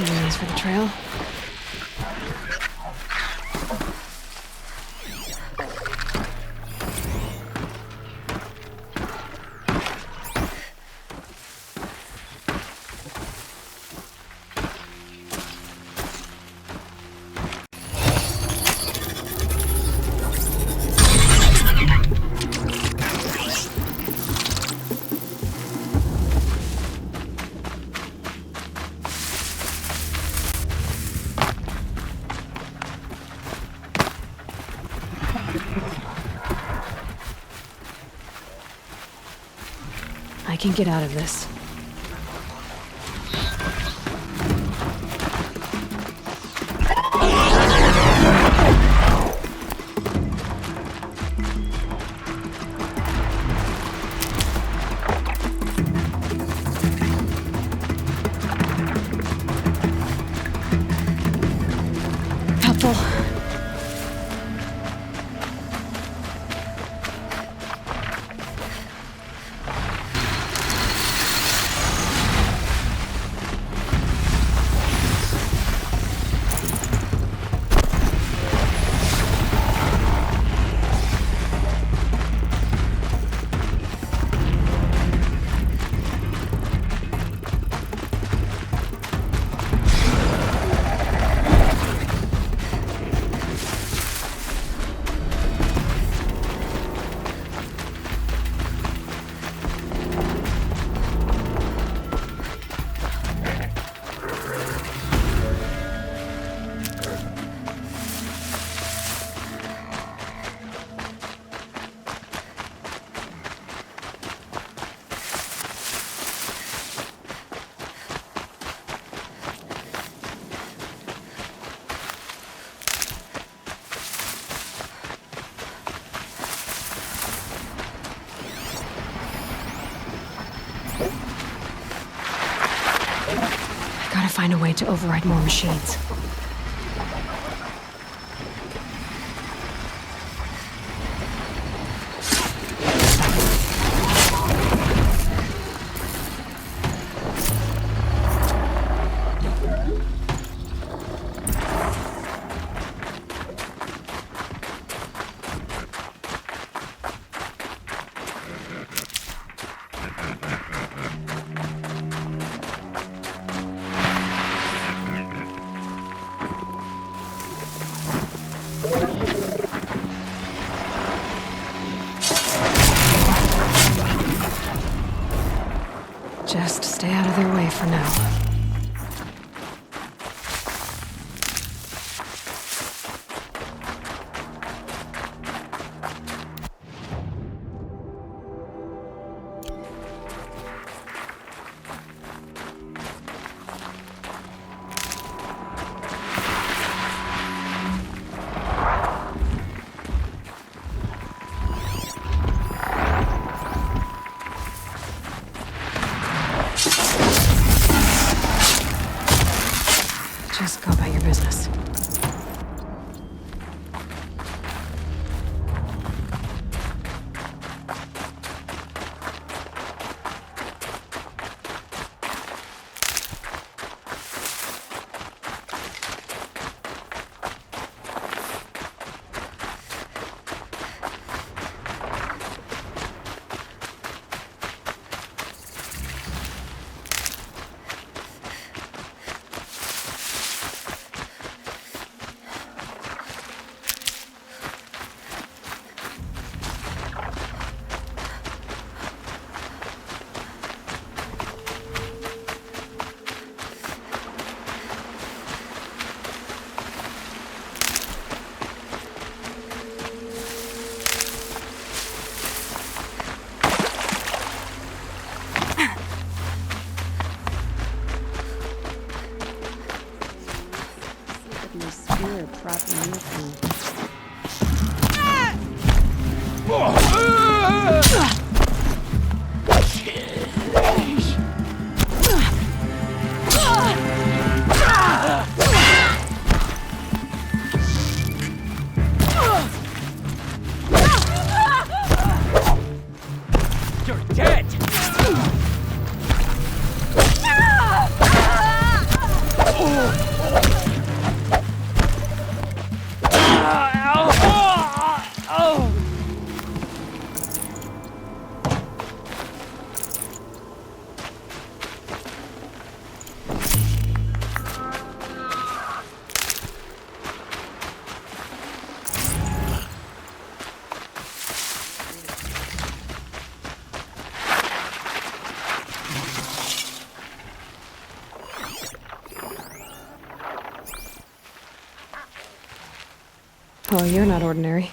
saving these for the trail. I can get out of this. Helpful. Gotta find a way to override more machines. Just stay out of their way for now. Just go about your business. Oh, you're not ordinary.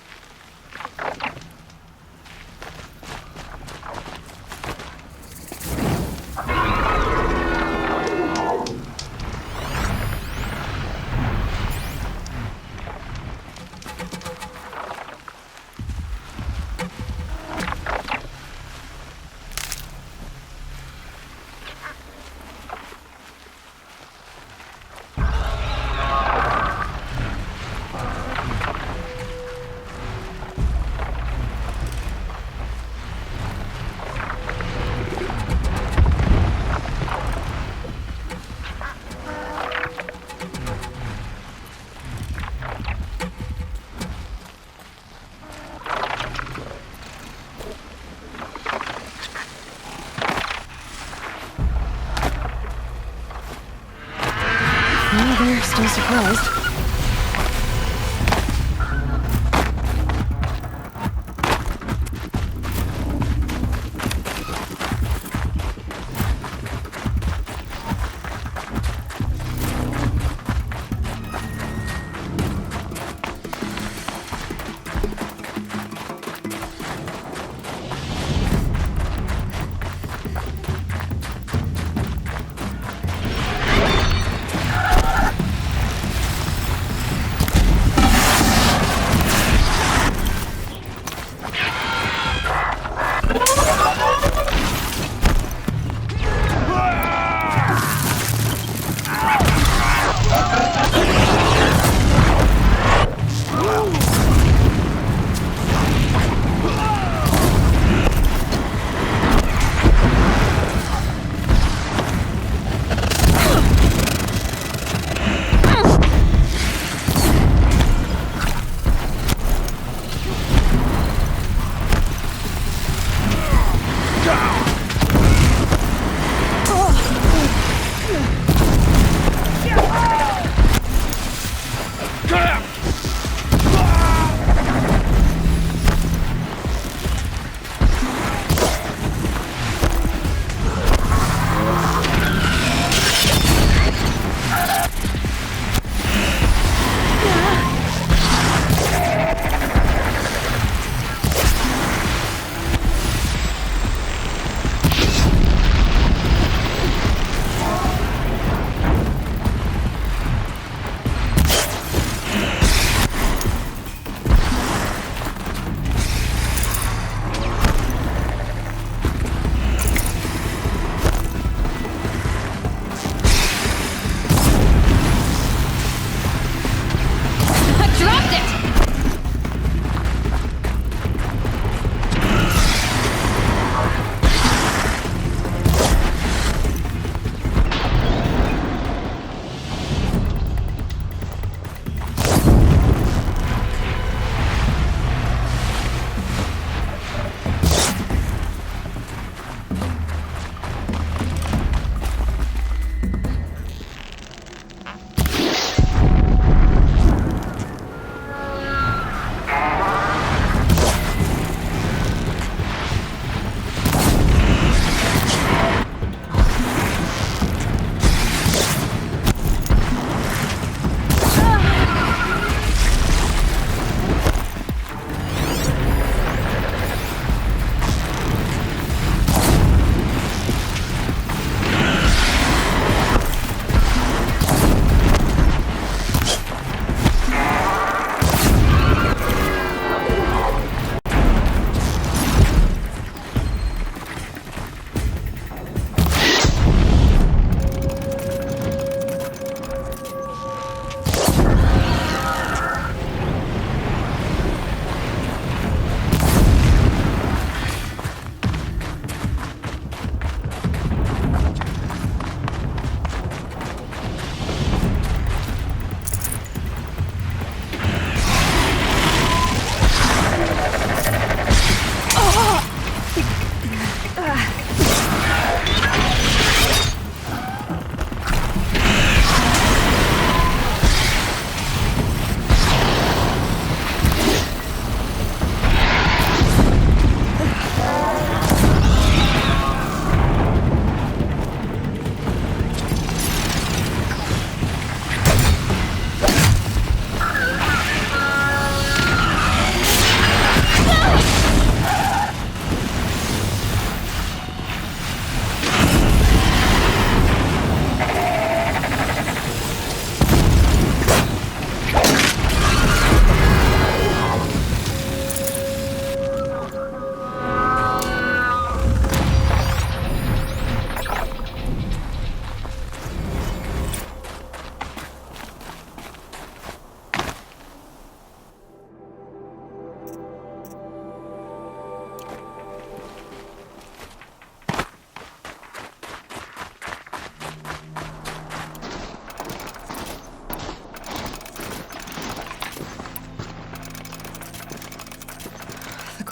Well, they're still surprised.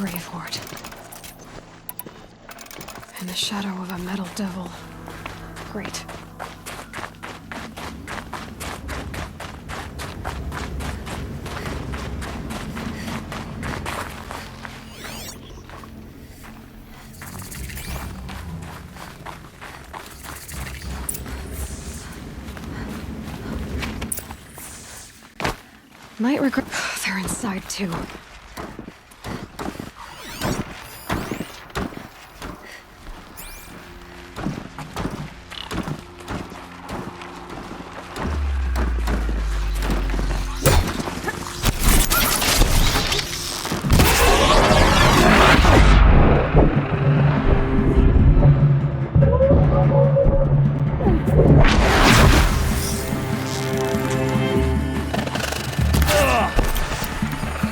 grave hoard. In the shadow of a metal devil. Great. Might regret. They're inside too.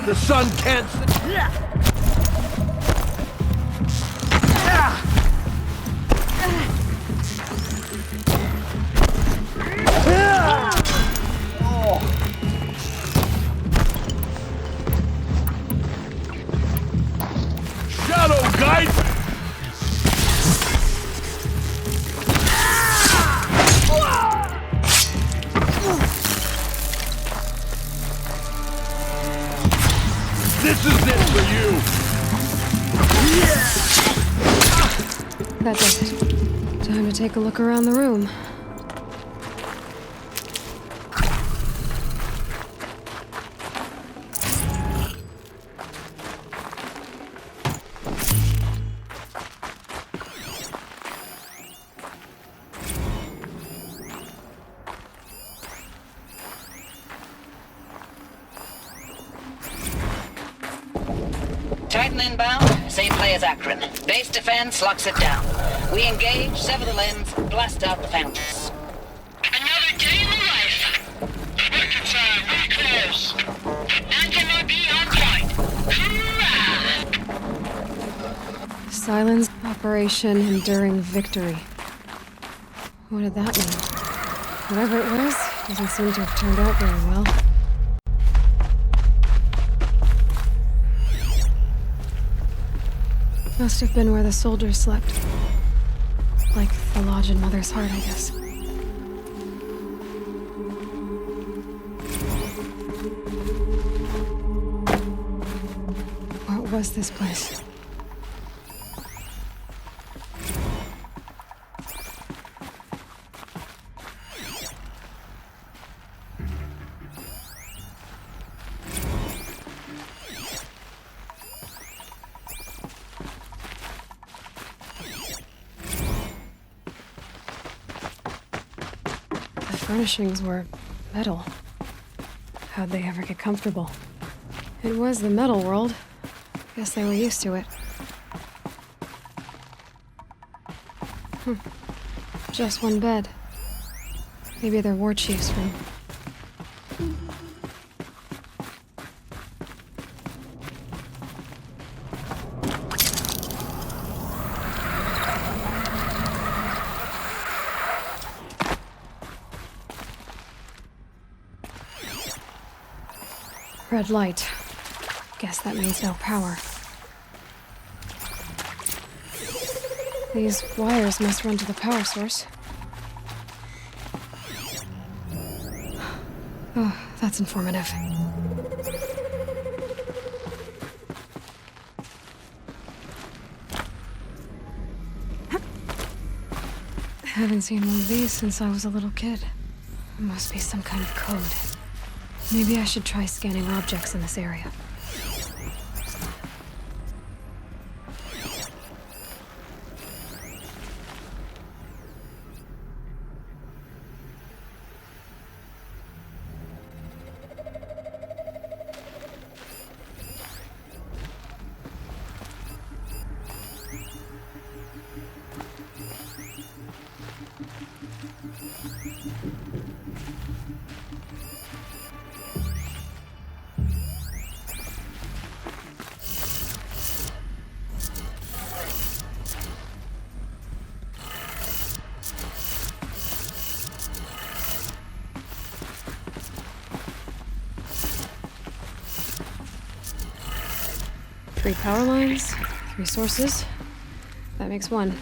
The sun can't... Shadow guide! This is it for you! That does it. Time to take a look around the room. Titan inbound, same play as Akron. Base defense locks it down. We engage, sever the limbs, blast out the fountains. Another day in the life. Working time, very close. Anti-MOB on point. Hoorah! Silence Operation Enduring Victory. What did that mean? Whatever it was, doesn't seem to have turned out very well. Must have been where the soldiers slept. Like the lodge in Mother's Heart, I guess. What was this place? Furnishings were metal. How'd they ever get comfortable? It was the metal world. Guess they were used to it. Just one bed. Maybe their war chief's room. Red light. Guess that means no power. These wires must run to the power source. Oh, that's informative. Haven't seen one of these since I was a little kid. It must be some kind of code. Maybe I should try scanning objects in this area. 3 power lines, 3 sources. That makes 1.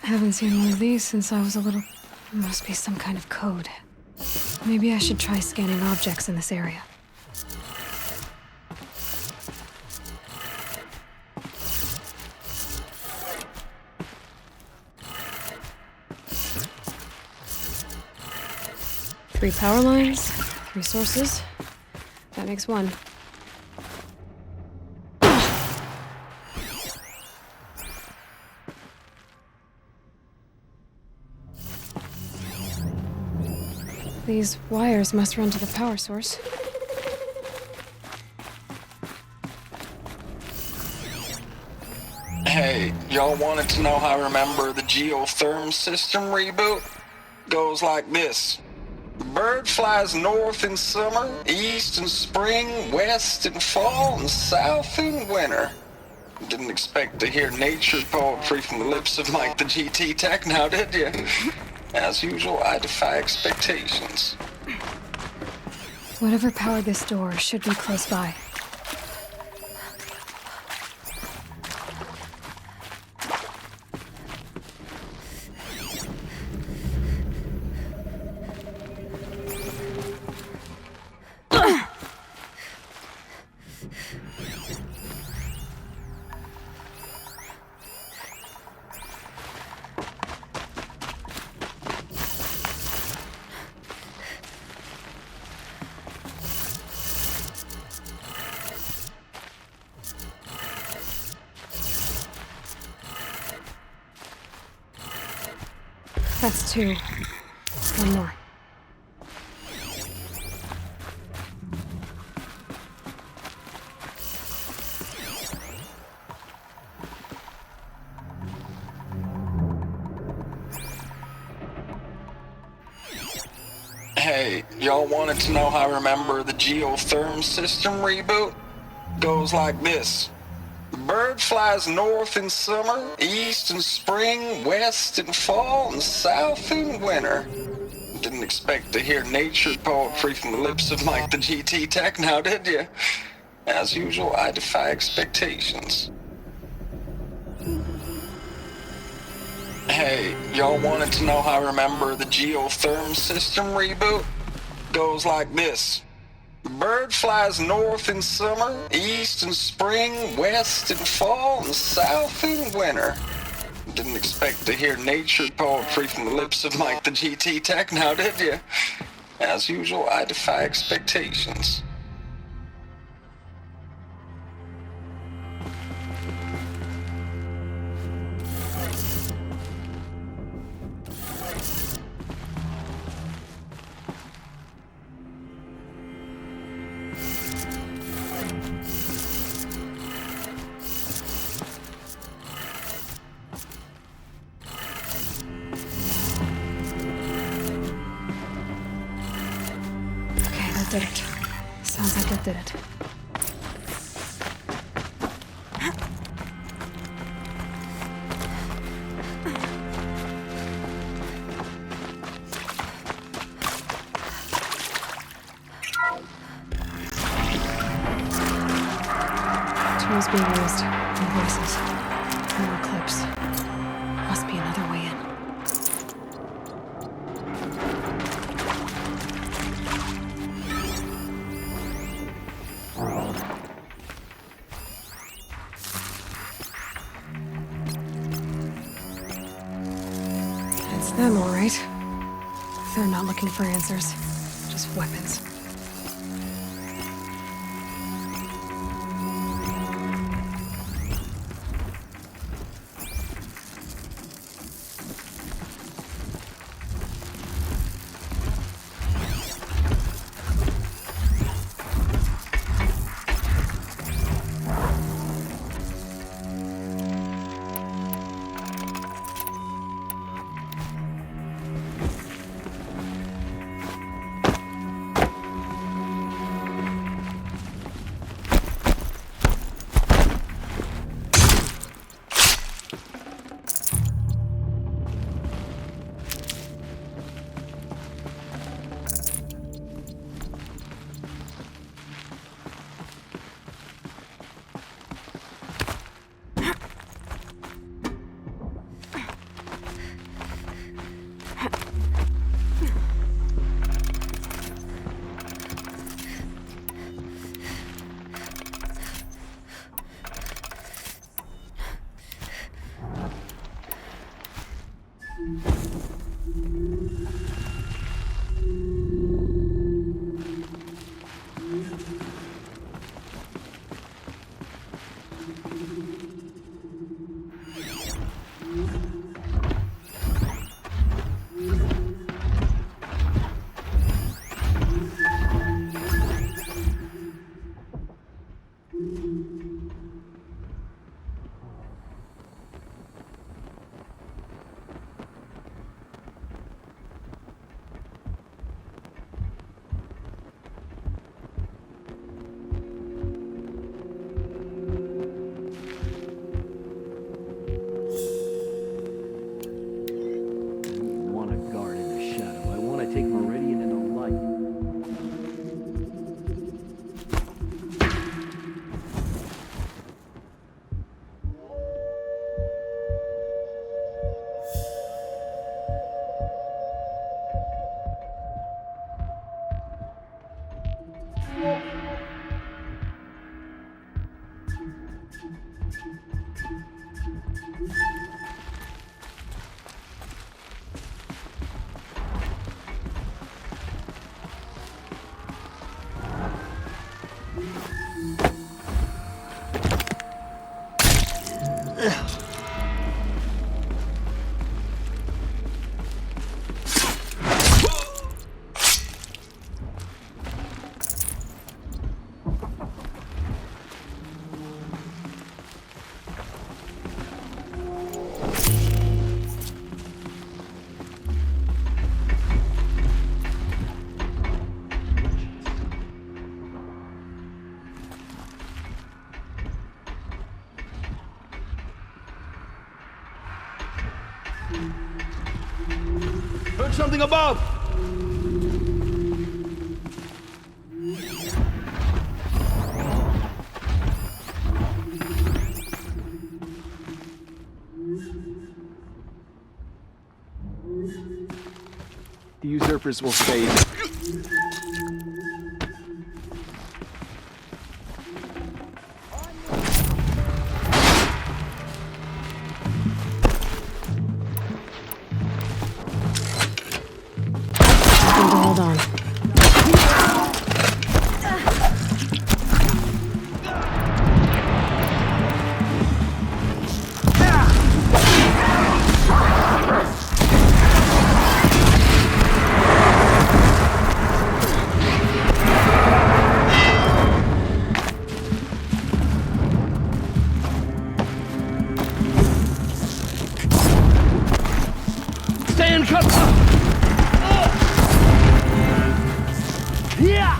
Haven't seen one of these since I was a little... Must be some kind of code. Maybe I should try scanning objects in this area. Three power lines, 3 sources. That makes 1. These wires must run to the power source. Hey, y'all wanted to know how I remember the geotherm system reboot? Goes like this. The bird flies north in summer, east in spring, west in fall, and south in winter. Didn't expect to hear nature poetry from the lips of Mike the GT Tech now, did you? As usual, I defy expectations. Whatever powered this door should be close by. That's 2. 1 more. Hey, y'all wanted to know how I remember the geotherm system reboot? Goes like this. The bird flies north in summer, east in spring, west in fall, and south in winter. Didn't expect to hear nature poetry from the lips of Mike the GT Tech now, did you? As usual, I defy expectations. Hey, y'all wanted to know how I remember the geotherm system reboot? Goes like this. The bird flies north in summer, east in spring, west in fall, and south in winter. Didn't expect to hear nature poetry from the lips of Mike the GT Tech now, did you? As usual, I defy expectations. Did it. Sounds like it did it. Tools being used. And voices. More clips. Must be another way in. It's them, all right. They're not looking for answers, just weapons. Want to guard in the shadow. I want to take Meridian in the light. Heard something above! The usurpers will fade. Hold on. Stay in cover! Yeah!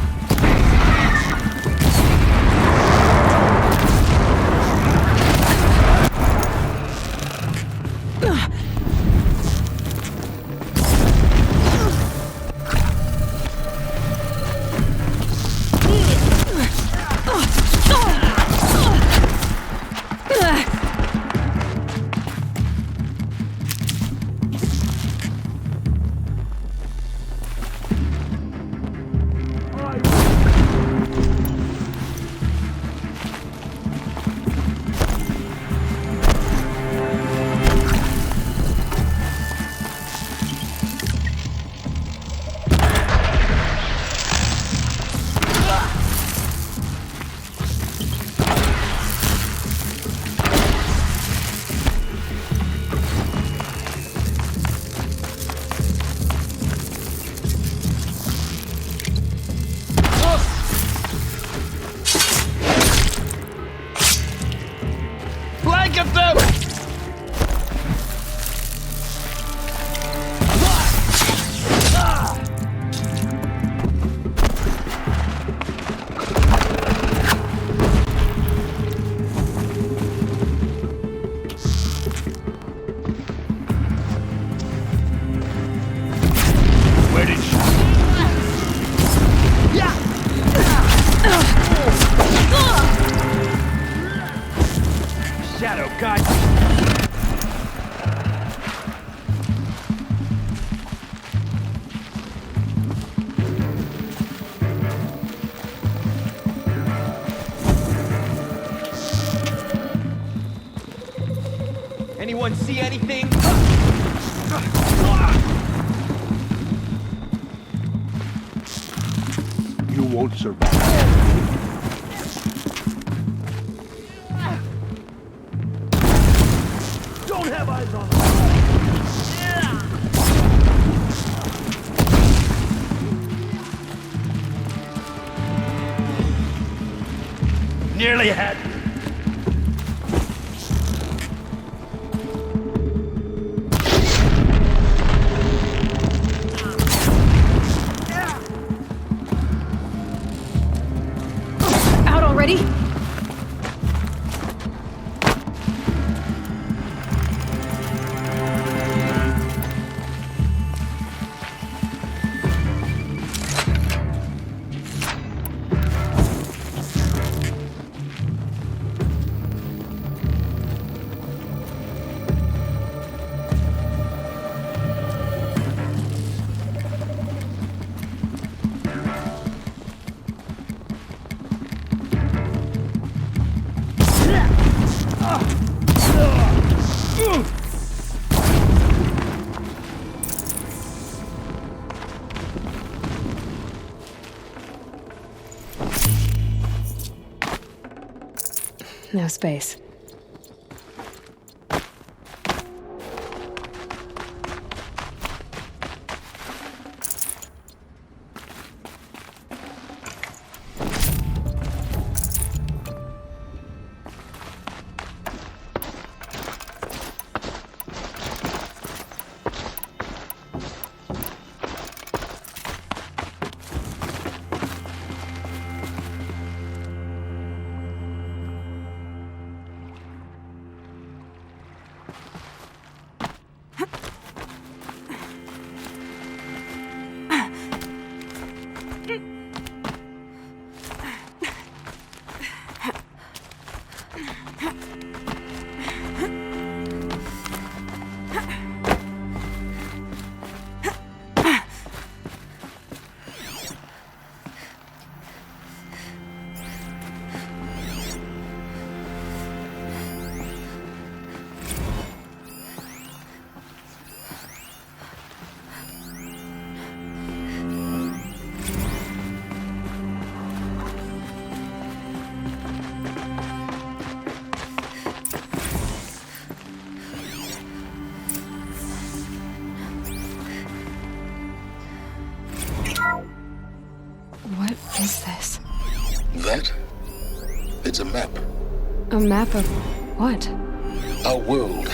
Shadow, guide. Anyone see anything? You won't survive. Don't have eyes on them. Nearly had you. Out already? No space. What is this? That? It's a map. A map of what? Our world.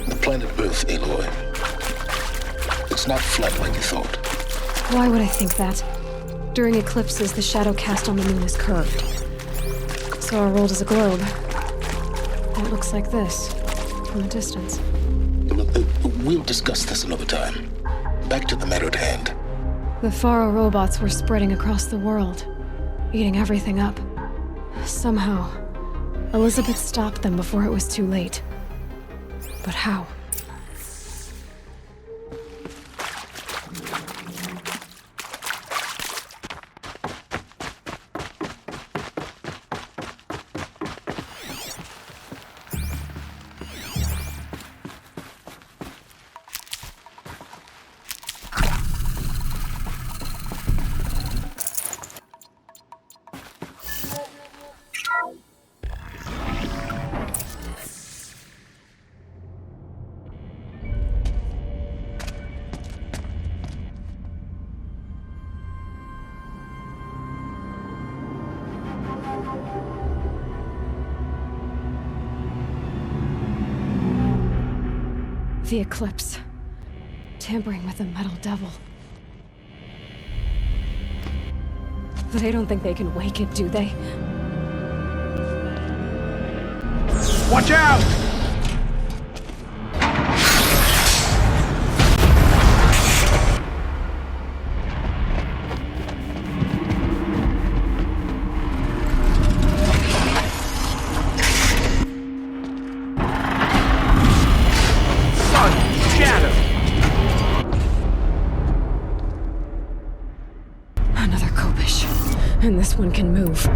The planet Earth, Aloy. It's not flat like you thought. Why would I think that? During eclipses, the shadow cast on the moon is curved. So our world is a globe. It looks like this, from a distance. We'll discuss this another time. Back to the matter at hand. The Faro robots were spreading across the world, eating everything up. Somehow, Elizabeth stopped them before it was too late. But how? The eclipse. Tampering with the metal devil. They don't think they can wake it, do they? Watch out! And this one can move.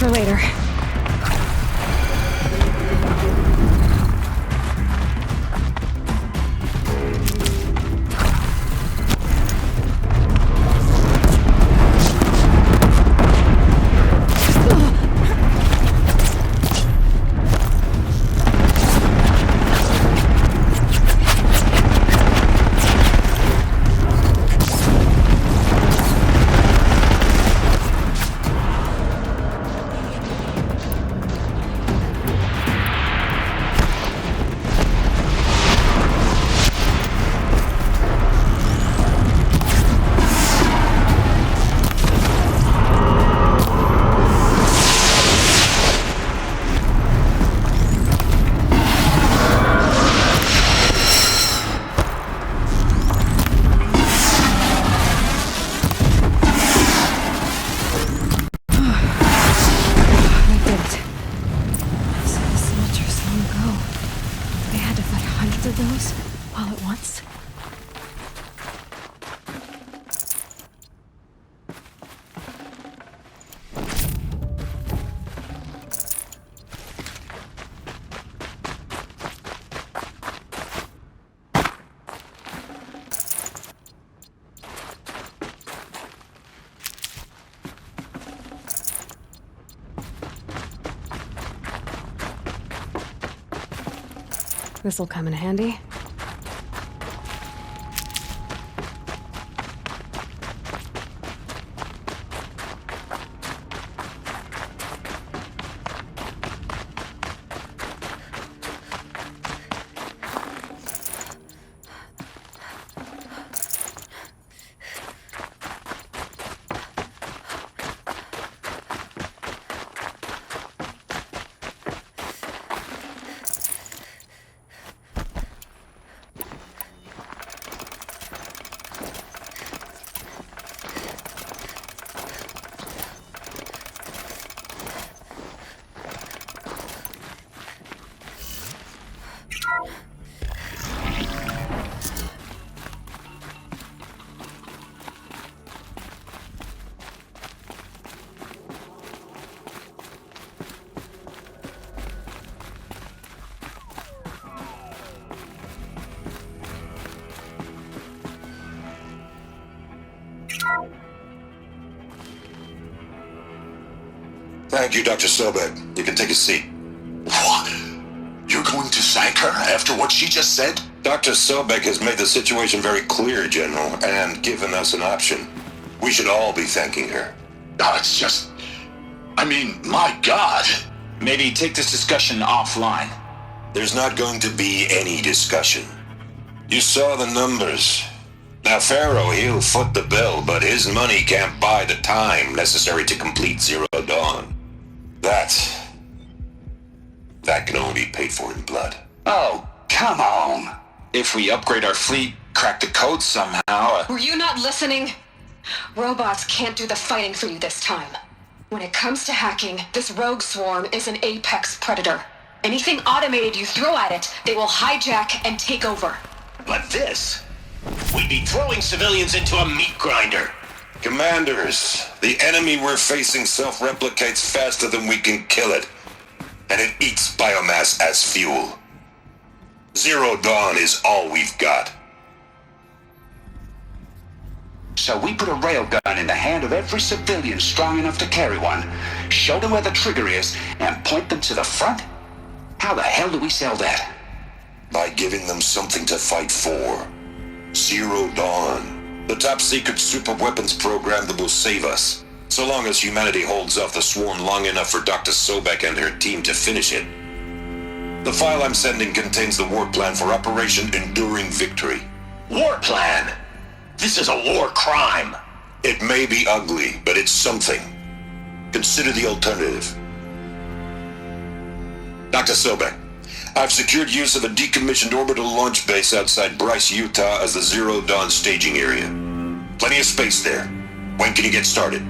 for later. This'll come in handy. Thank you, Dr. Sobek. You can take a seat. What? You're going to thank her after what she just said? Dr. Sobek has made the situation very clear, General, and given us an option. We should all be thanking her. No, it's just... I mean, my God. Maybe take this discussion offline. There's not going to be any discussion. You saw the numbers. Now, Pharaoh, he'll foot the bill, but his money can't buy the time necessary to complete Zero Dawn. That can only be paid for in blood. Oh, come on. If we upgrade our fleet, crack the code somehow... Were you not listening? Robots can't do the fighting for you this time. When it comes to hacking, this rogue swarm is an apex predator. Anything automated you throw at it, they will hijack and take over. But this... we'd be throwing civilians into a meat grinder. Commanders, the enemy we're facing self-replicates faster than we can kill it. And it eats biomass as fuel. Zero Dawn is all we've got. So we put a railgun in the hand of every civilian strong enough to carry one, show them where the trigger is, and point them to the front? How the hell do we sell that? By giving them something to fight for. Zero Dawn. The top-secret superweapons program that will save us. So long as humanity holds off the swarm long enough for Dr. Sobek and her team to finish it. The file I'm sending contains the war plan for Operation Enduring Victory. War plan? This is a war crime. It may be ugly, but it's something. Consider the alternative. Dr. Sobek, I've secured use of a decommissioned orbital launch base outside Bryce, Utah as the Zero Dawn staging area. Plenty of space there. When can you get started?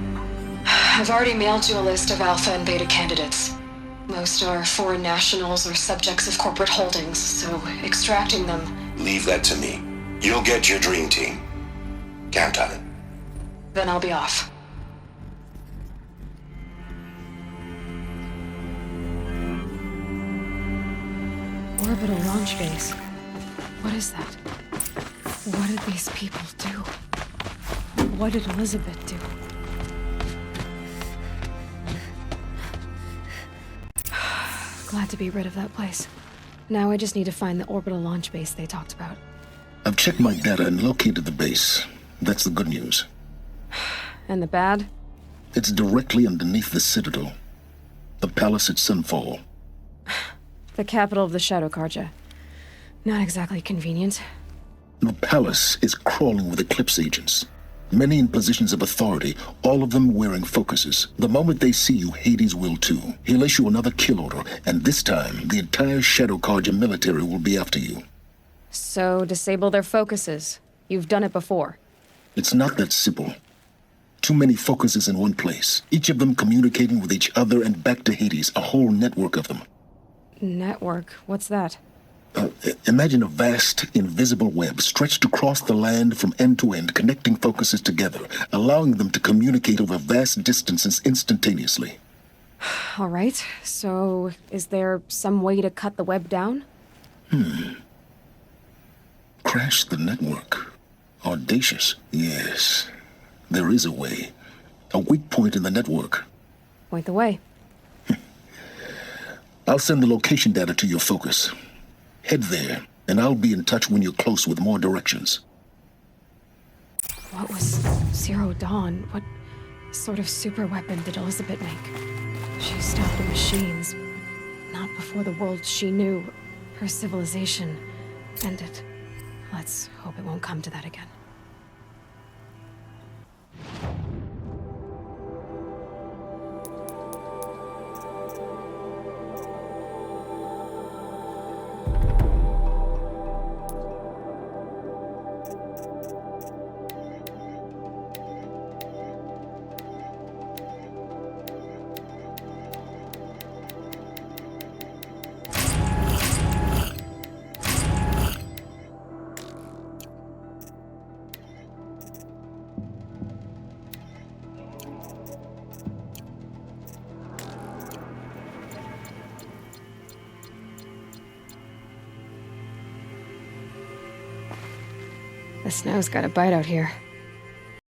I've already mailed you a list of alpha and beta candidates. Most are foreign nationals or subjects of corporate holdings, so extracting them... Leave that to me. You'll get your dream team. Count on it. Then I'll be off. orbital launch base. What is that? What did these people do? What did Elizabeth do? Glad to be rid of that place. Now I just need to find the orbital launch base they talked about. I've checked my data and located the base. That's the good news. And the bad? It's directly underneath the Citadel. The palace at Sunfall. The capital of the Shadow Carja. Not exactly convenient. The palace is crawling with Eclipse agents. Many in positions of authority, all of them wearing focuses. The moment they see you, Hades will too. He'll issue another kill order, and this time, the entire Shadow Carja military will be after you. So, disable their focuses. You've done it before. It's not that simple. Too many focuses in one place, each of them communicating with each other and back to Hades, a whole network of them. Network? What's that? Imagine a vast, invisible web stretched across the land from end to end, connecting focuses together, allowing them to communicate over vast distances instantaneously. All right, so is there some way to cut the web down? Crash the network. Audacious. Yes, there is a way. A weak point in the network. Point the way. I'll send the location data to your focus. Head there, and I'll be in touch when you're close with more directions. What was Zero Dawn? What sort of super weapon did Elizabeth make? She stopped the machines. Not before the world she knew, her civilization, ended. Let's hope it won't come to that again. The snow's got a bite out here.